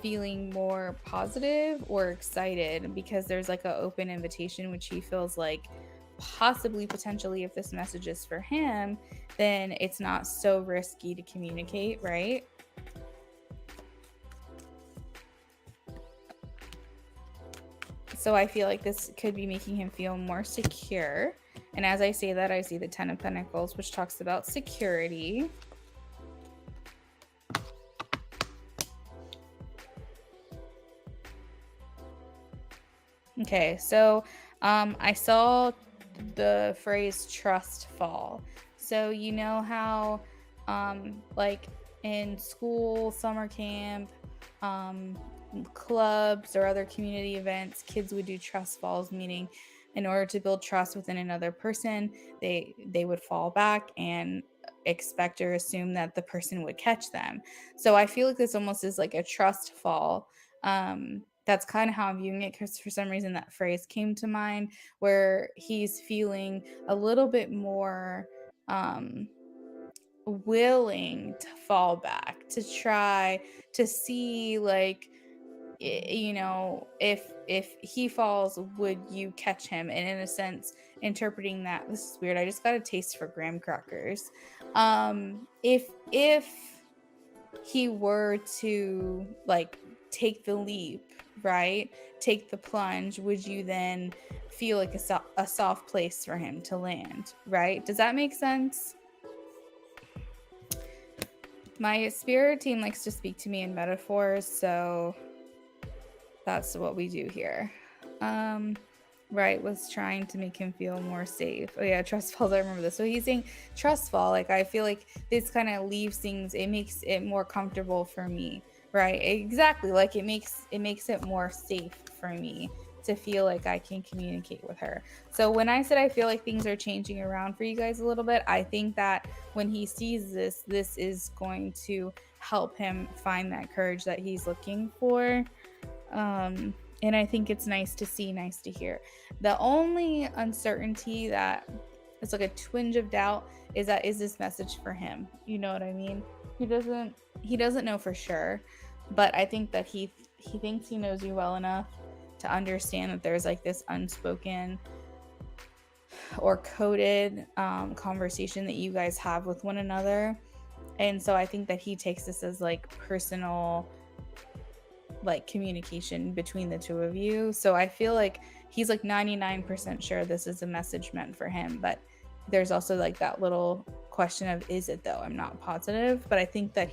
feeling more positive or excited, because there's like an open invitation, which he feels like possibly, potentially, if this message is for him, then it's not so risky to communicate, right? So I feel like this could be making him feel more secure. And as I say that, I see the 10 of Pentacles, which talks about security. Okay, so I saw the phrase trust fall. So you know how like in school, summer camp, clubs or other community events, kids would do trust falls, meaning in order to build trust within another person, they would fall back and expect or assume that the person would catch them. So I feel like this almost is like a trust fall. That's kind of how I'm viewing it, because for some reason that phrase came to mind, where he's feeling a little bit more willing to fall back, to try to see, like, you know, if he falls, would you catch him? And in a sense, interpreting that, this is weird, I just got a taste for graham crackers. If he were to like take the leap, right, take the plunge, would you then feel like a soft place for him to land, right? Does that make sense? My spirit team likes to speak to me in metaphors, so that's what we do here. Right, was trying to make him feel more safe. Oh yeah, trust falls, I remember this. So he's saying trust fall, like I feel like this kind of leaves things, it makes it more comfortable for me, right? Exactly, like it makes it more safe for me to feel like I can communicate with her. So when I said I feel like things are changing around for you guys a little bit, I think that when he sees this is going to help him find that courage that he's looking for. And I think it's nice to see, nice to hear. The only uncertainty that is like a twinge of doubt is that, is this message for him? You know what I mean? He doesn't know for sure, but I think that he thinks he knows you well enough to understand that there's like this unspoken or coded conversation that you guys have with one another. And so I think that he takes this as like personal, like communication between the two of you. So I feel like he's like 99% sure this is a message meant for him, but there's also like that little question of, is it though? I'm not positive, but I think that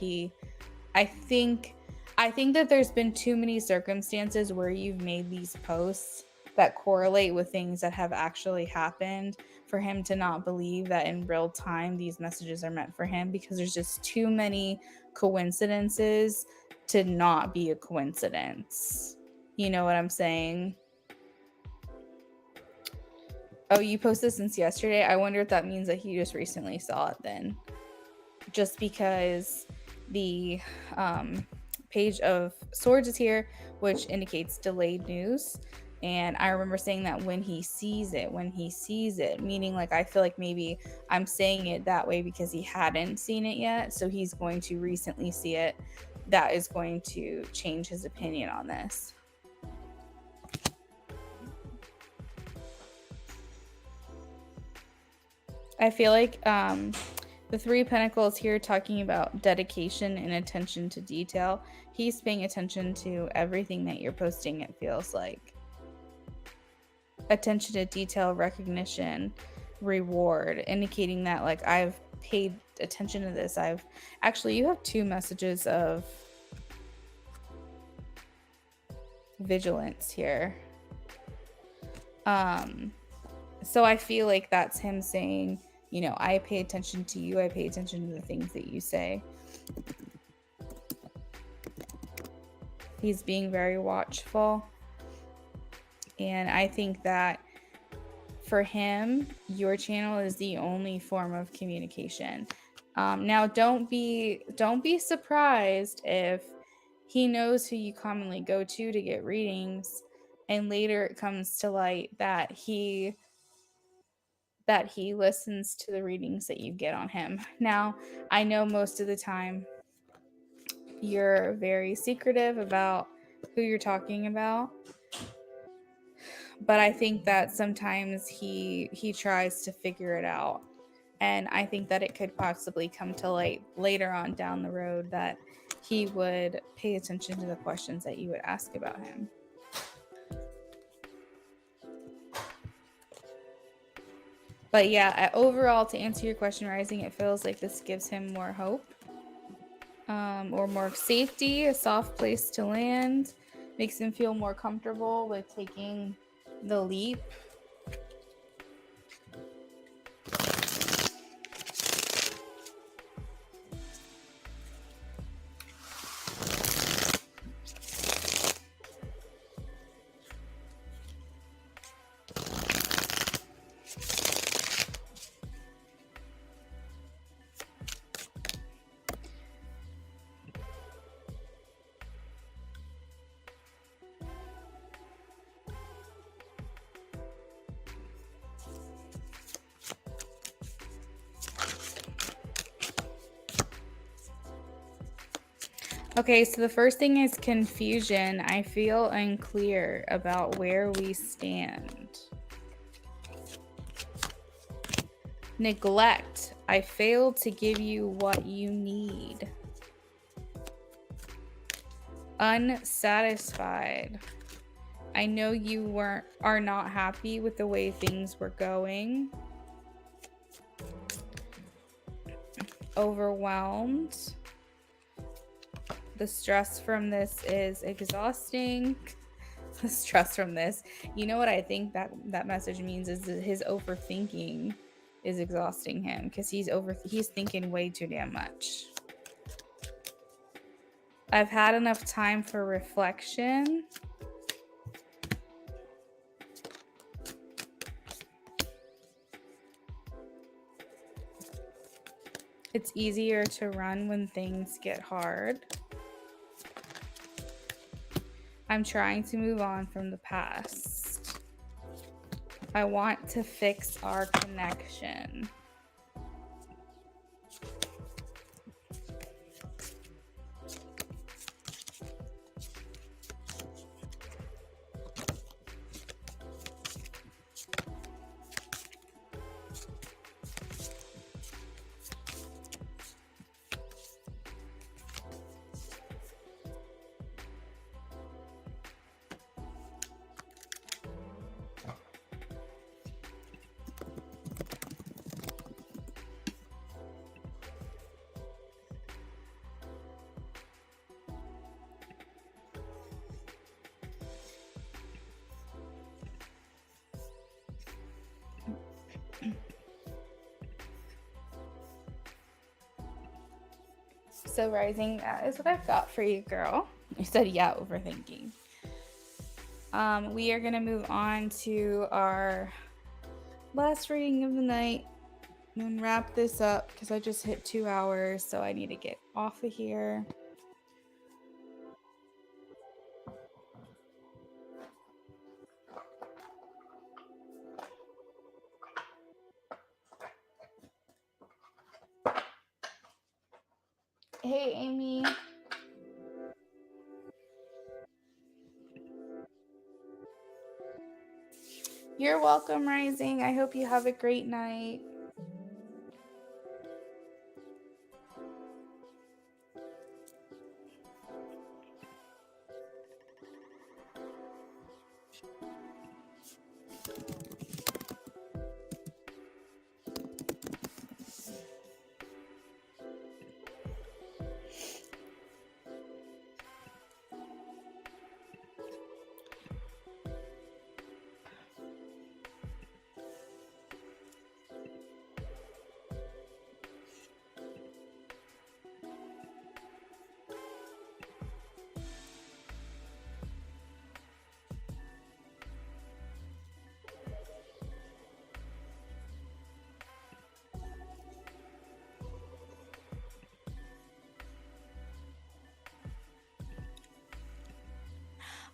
I think that there's been too many circumstances where you've made these posts that correlate with things that have actually happened for him to not believe that in real time these messages are meant for him, because there's just too many coincidences to not be a coincidence. You know what I'm saying? Oh, you posted since yesterday? I wonder if that means that he just recently saw it then. Just because the Page of Swords is here, which indicates delayed news. And I remember saying that when he sees it, meaning like I feel like maybe I'm saying it that way because he hadn't seen it yet. So he's going to recently see it. That is going to change his opinion on this. I feel like the Three of Pentacles here talking about dedication and attention to detail. He's paying attention to everything that you're posting, it feels like. Attention to detail, recognition, reward, indicating that like I've paid attention to this. Actually, you have two messages of vigilance here. So I feel like that's him saying, I pay attention to you. I pay attention to the things that you say. He's being very watchful. And I think that for him, your channel is the only form of communication. Now, don't be surprised if he knows who you commonly go to get readings, and later it comes to light that he listens to the readings that you get on him. Now, I know most of the time you're very secretive about who you're talking about, but I think that sometimes he tries to figure it out. And I think that it could possibly come to light later on down the road that he would pay attention to the questions that you would ask about him. But yeah, overall, to answer your question, Rising, it feels like this gives him more hope, or more safety, a soft place to land, makes him feel more comfortable with taking the leap. Okay, so the first thing is confusion. I feel unclear about where we stand. Neglect. I failed to give you what you need. Unsatisfied. I know you are not happy with the way things were going. Overwhelmed. The stress from this is exhausting. The stress from this. You know what I think that message means is that his overthinking is exhausting him, because he's thinking way too damn much. I've had enough time for reflection. It's easier to run when things get hard. I'm trying to move on from the past. I want to fix our connection. So Rising, that is what I've got for you, girl. You said, yeah, overthinking. We are going to move on to our last reading of the night and wrap this up, because I just hit 2 hours, so I need to get off of here. Hey, Amy. You're welcome, Rising. I hope you have a great night.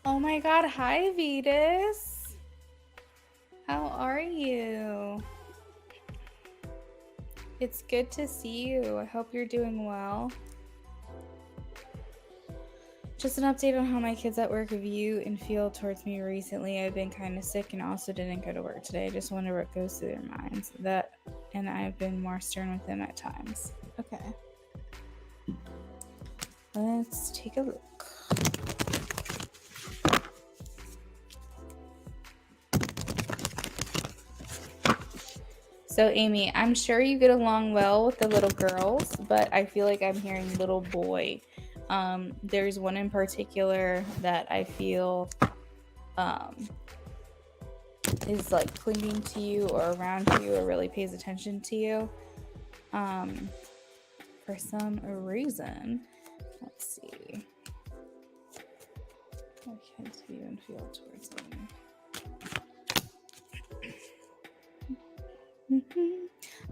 Oh my god, hi Vetus. How are you? It's good to see you. I hope you're doing well. Just an update on how my kids at work view and feel towards me recently. I've been kind of sick and also didn't go to work today. I just wonder what goes through their minds. And I've been more stern with them at times. Okay. Let's take a look. So, Amy, I'm sure you get along well with the little girls, but I feel like I'm hearing little boy. There's one in particular that I feel is like clinging to you or around you or really pays attention to you for some reason. Let's see. What kids view and feel towards me.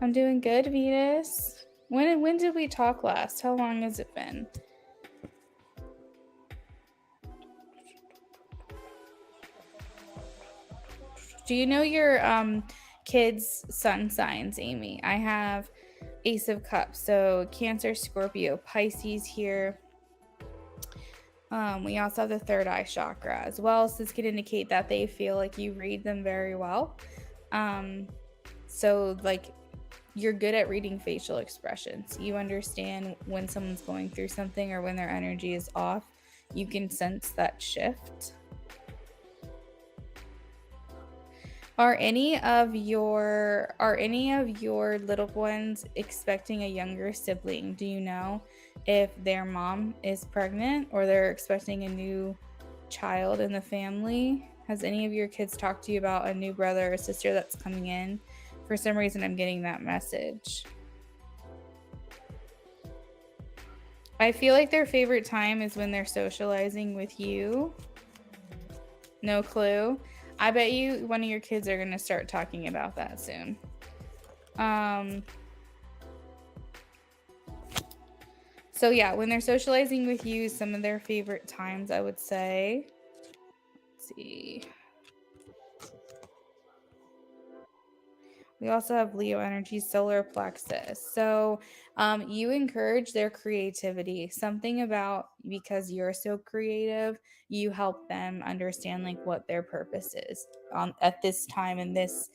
I'm doing good, Venus. When did we talk last? How long has it been? Do you know your kids' sun signs, Amy? I have Ace of Cups, so Cancer, Scorpio, Pisces here. We also have the third eye chakra as well, so this could indicate that they feel like you read them very well. So like you're good at reading facial expressions. You understand when someone's going through something or when their energy is off. You can sense that shift. Are any of your little ones expecting a younger sibling? Do you know if their mom is pregnant or they're expecting a new child in the family? Has any of your kids talked to you about a new brother or sister that's coming in? For some reason, I'm getting that message. I feel like their favorite time is when they're socializing with you. No clue. I bet you one of your kids are going to start talking about that soon. So yeah, when they're socializing with you, some of their favorite times, I would say. Let's see. We also have Leo energy, solar plexus. So you encourage their creativity. Something about, because you're so creative, you help them understand like what their purpose is at this time in this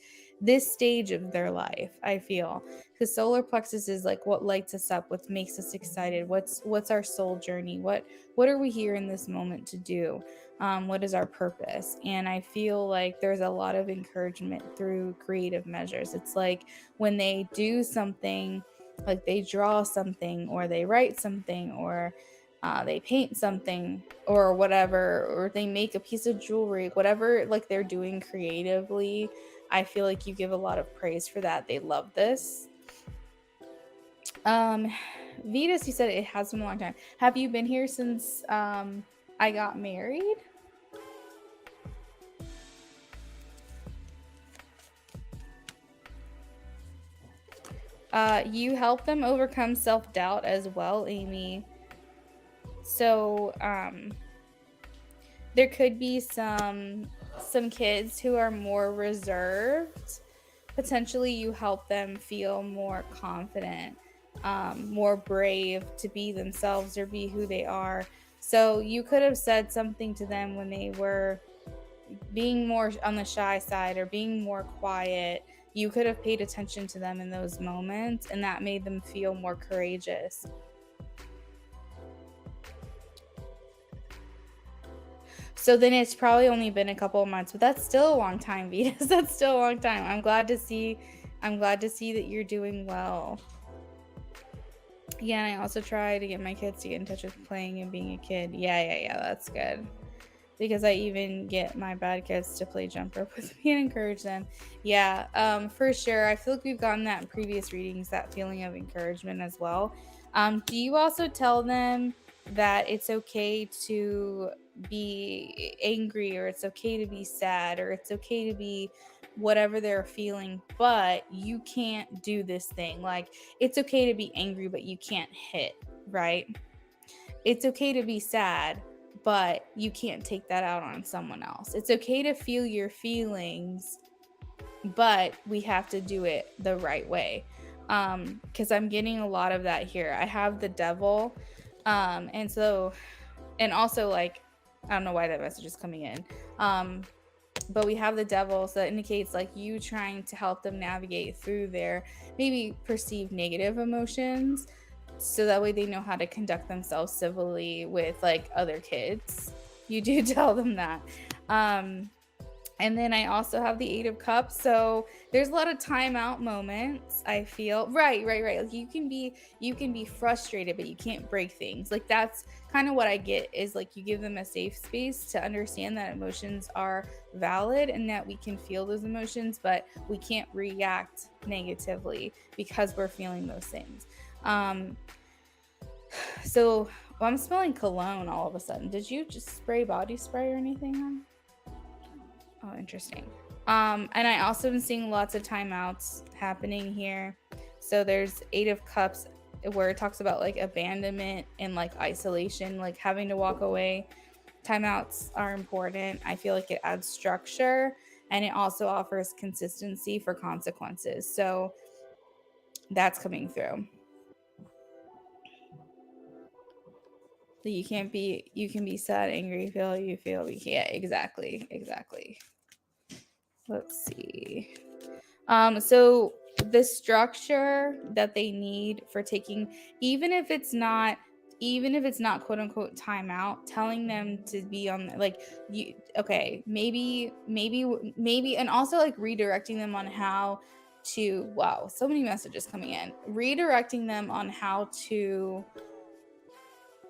stage of their life. I feel because solar plexus is like what lights us up, what makes us excited, what's our soul journey, what are we here in this moment to do. What is our purpose? And I feel like there's a lot of encouragement through creative measures. It's like when they do something, like they draw something or they write something or they paint something or whatever, or they make a piece of jewelry, whatever like they're doing creatively. I feel like you give a lot of praise for that. They love this. Vetus, you said it has been a long time. Have you been here since I got married? You help them overcome self-doubt as well, Amy. So there could be some kids who are more reserved. Potentially you help them feel more confident, more brave to be themselves or be who they are. So you could have said something to them when they were being more on the shy side or being more quiet. You could have paid attention to them in those moments, and that made them feel more courageous. So then it's probably only been a couple of months, but that's still a long time, Vetus. That's still a long time. I'm glad to see that you're doing well. Yeah, and I also try to get my kids to get in touch with playing and being a kid. Yeah, that's good. Because I even get my bad kids to play jump rope with me and encourage them. Yeah, for sure. I feel like we've gotten that in previous readings, that feeling of encouragement as well. Do you also tell them that it's okay to be angry, or it's okay to be sad, or it's okay to be whatever they're feeling, but you can't do this thing? Like, it's okay to be angry, but you can't hit, right? It's okay to be sad, but you can't take that out on someone else. It's okay to feel your feelings, but we have to do it the right way. Because I'm getting a lot of that here. I have the devil. And so, and also, like, I don't know why that message is coming in. But we have the devil, so that indicates like you trying to help them navigate through their maybe perceived negative emotions, so that way they know how to conduct themselves civilly with like other kids. You do tell them that. And then I also have the Eight of Cups. So there's a lot of timeout moments, I feel. Right. Like you can be frustrated, but you can't break things. Like that's kind of what I get, is like you give them a safe space to understand that emotions are valid and that we can feel those emotions, but we can't react negatively because we're feeling those things. So well, I'm smelling cologne all of a sudden. Did you just spray body spray or anything on? Oh, interesting. And I also been seeing lots of timeouts happening here. So there's Eight of Cups where it talks about like abandonment and like isolation, like having to walk away. Timeouts are important. I feel like it adds structure and it also offers consistency for consequences. So that's coming through. You can be sad, angry, you feel, yeah, exactly. Let's see. So the structure that they need for taking, even if it's not quote unquote timeout, telling them to be on like you, okay, maybe, and also like redirecting them on how to, wow, so many messages coming in, redirecting them on how to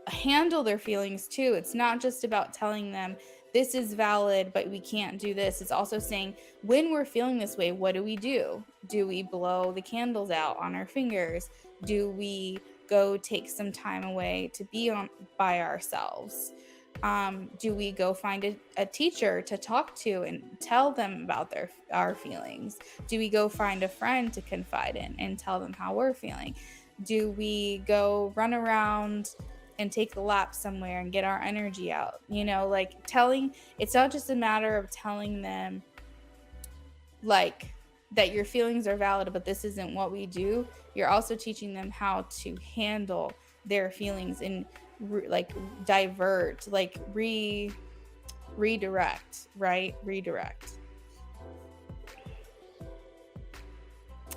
handle their feelings too. It's not just about telling them this is valid, but we can't do this. It's also saying when we're feeling this way, what do we do? Do we blow the candles out on our fingers? Do we go take some time away to be on by ourselves? Do we go find a teacher to talk to and tell them about our feelings? Do we go find a friend to confide in and tell them how we're feeling? Do we go run around and take the lap somewhere and get our energy out? Like telling, it's not just a matter of telling them like that your feelings are valid, but this isn't what we do. You're also teaching them how to handle their feelings and like divert, like redirect, right? Redirect.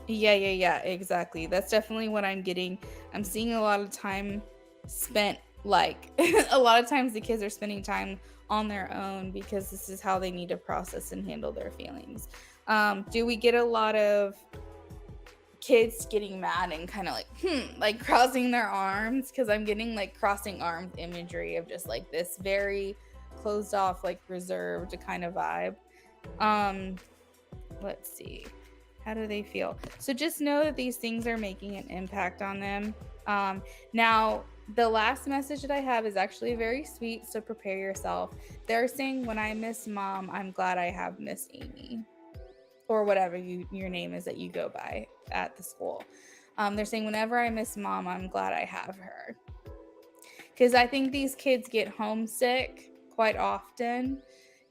Yeah, exactly. That's definitely what I'm getting. I'm seeing a lot of time spent, like a lot of times the kids are spending time on their own because this is how they need to process and handle their feelings. Do we get a lot of kids getting mad and kind of like crossing their arms? Because I'm getting like crossing arms imagery of just like this very closed off, like reserved kind of vibe. Let's see. How do they feel? So just know that these things are making an impact on them. Now, the last message that I have is actually very sweet, so prepare yourself. They're saying, when I miss mom, I'm glad I have Miss Amy, or whatever your name is that you go by at the school. They're saying, whenever I miss mom, I'm glad I have her. Because I think these kids get homesick quite often,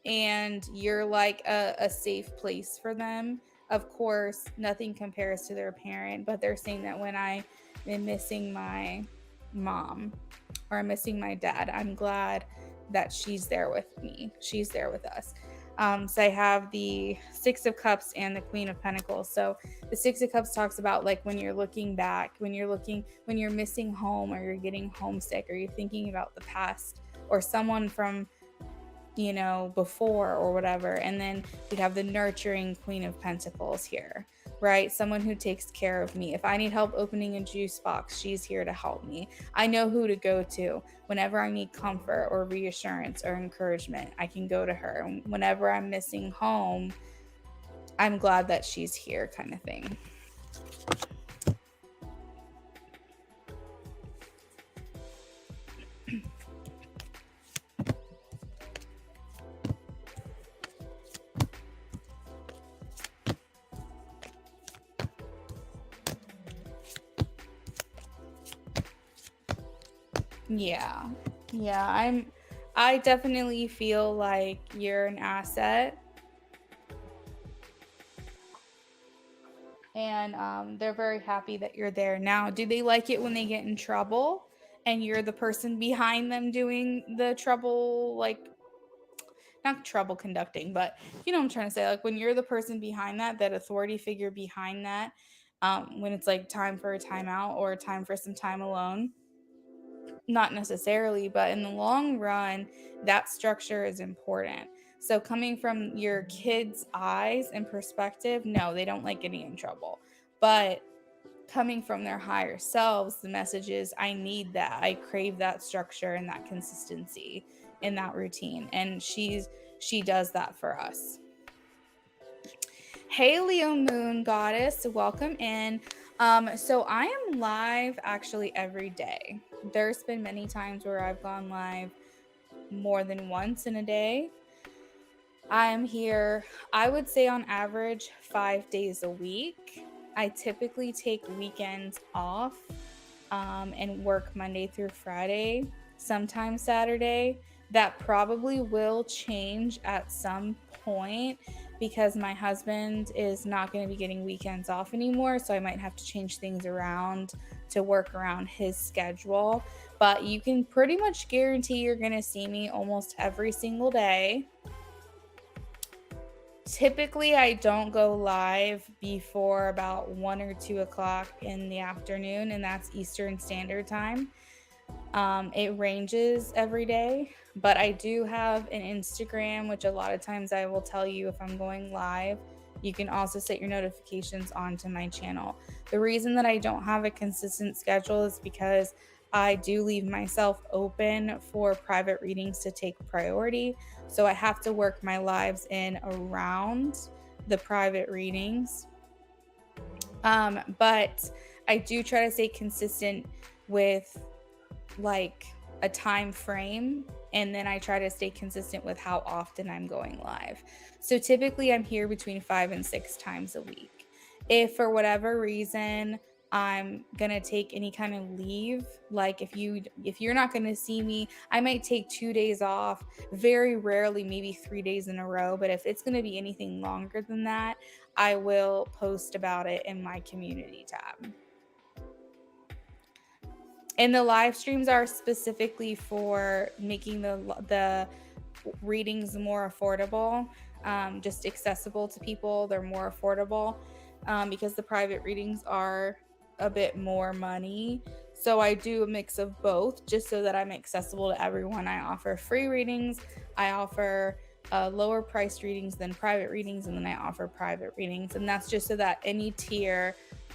and you're like a safe place for them. Of course, nothing compares to their parent, but they're saying that when I am missing my mom or I'm missing my dad, I'm glad that she's there with me. She's there with us. So I have the Six of Cups and the Queen of Pentacles. So the Six of Cups talks about like when you're looking back, when you're missing home, or you're getting homesick, or you're thinking about the past or someone from before or whatever. And then we'd have the nurturing Queen of Pentacles here, right? Someone who takes care of me. If I need help opening a juice box, she's here to help me. I know who to go to whenever I need comfort or reassurance or encouragement. I can go to her. And whenever I'm missing home, I'm glad that she's here, kind of thing. Yeah. I definitely feel like you're an asset. And they're very happy that you're there. Now, do they like it when they get in trouble and you're the person behind them doing the trouble, like not trouble conducting, but you know what I'm trying to say? Like when you're the person behind that, that authority figure behind that, when it's like time for a timeout or time for some time alone, not necessarily, but in the long run, that structure is important. So, coming from your kids' eyes and perspective, no, they don't like getting in trouble. But coming from their higher selves, the message is I need that. I crave that structure and that consistency in that routine. And she does that for us. Hey, Leo Moon Goddess, welcome in. So I am live actually every day. There's been many times where I've gone live more than once in a day. I am here, I would say on average, 5 days a week. I typically take weekends off and work Monday through Friday, sometimes Saturday. That probably will change at some point because my husband is not going to be getting weekends off anymore. So I might have to change things around to work around his schedule. But you can pretty much guarantee you're going to see me almost every single day. Typically, I don't go live before about 1 or 2 o'clock in the afternoon, and that's Eastern Standard Time. It ranges every day, but I do have an Instagram, which a lot of times I will tell you if I'm going live. You can also set your notifications onto my channel. The reason that I don't have a consistent schedule is because I do leave myself open for private readings to take priority. So I have to work my lives in around the private readings. But I do try to stay consistent with like a time frame, and then I try to stay consistent with how often I'm going live. So typically I'm here between 5 and 6 times a week. If for whatever reason I'm going to take any kind of leave, like if you're not going to see me, I might take 2 days off, very rarely maybe 3 days in a row, but if it's going to be anything longer than that, I will post about it in my community tab. And the live streams are specifically for making the readings more affordable, just accessible to people. They're more affordable because the private readings are a bit more money. So I do a mix of both just so that I'm accessible to everyone. I offer free readings. I offer lower priced readings than private readings, and then I offer private readings. And that's just so that any tier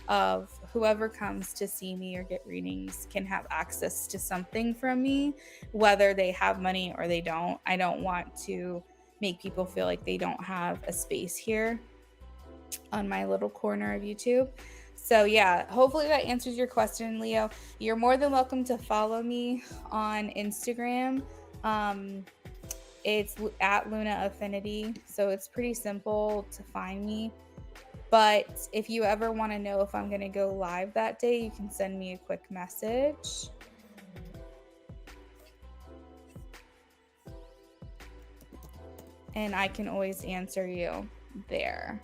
of whoever comes to see me or get readings can have access to something from me, whether they have money or they don't. I don't want to make people feel like they don't have a space here on my little corner of YouTube. So yeah, hopefully that answers your question, Leo. You're more than welcome to follow me on Instagram. It's at Luna Affinity, so it's pretty simple to find me. But if you ever want to know if I'm going to go live that day, you can send me a quick message. And I can always answer you there.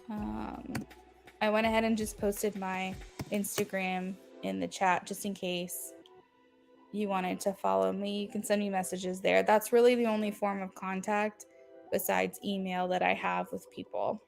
I went ahead and just posted my Instagram in the chat just in case you wanted to follow me. You can send me messages there. That's really the only form of contact besides email that I have with people.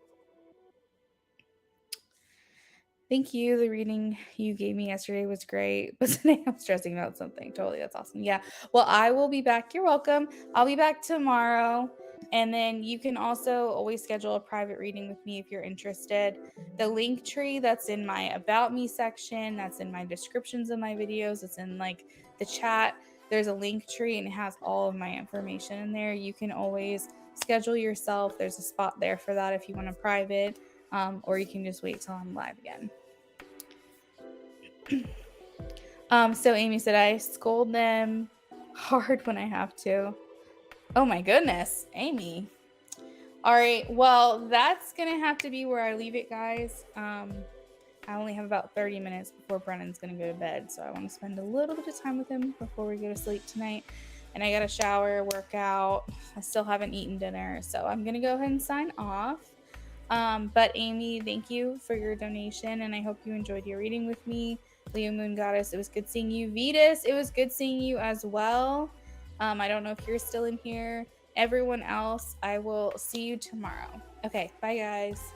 Thank you. The reading you gave me yesterday was great, but today I'm stressing about something. Totally. That's awesome. Yeah. Well, I will be back. You're welcome. I'll be back tomorrow. And then you can also always schedule a private reading with me if you're interested. The link tree that's in my About Me section, that's in my descriptions of my videos, it's in like the chat. There's a link tree and it has all of my information in there. You can always schedule yourself. There's a spot there for that if you want a private, or you can just wait till I'm live again. So Amy said, I scold them hard when I have to. Oh my goodness, Amy. All right, well, that's gonna have to be where I leave it, guys. I only have about 30 minutes before Brennan's gonna go to bed, so I want to spend a little bit of time with him before we go to sleep tonight. and I got to shower, work out. I still haven't eaten dinner, so I'm gonna go ahead and sign off. But Amy, thank you for your donation, and I hope you enjoyed your reading with me. Leo Moon Goddess, it was good seeing you. Vetus, it was good seeing you as well. I don't know if you're still in here. Everyone else, I will see you tomorrow. Okay, bye guys.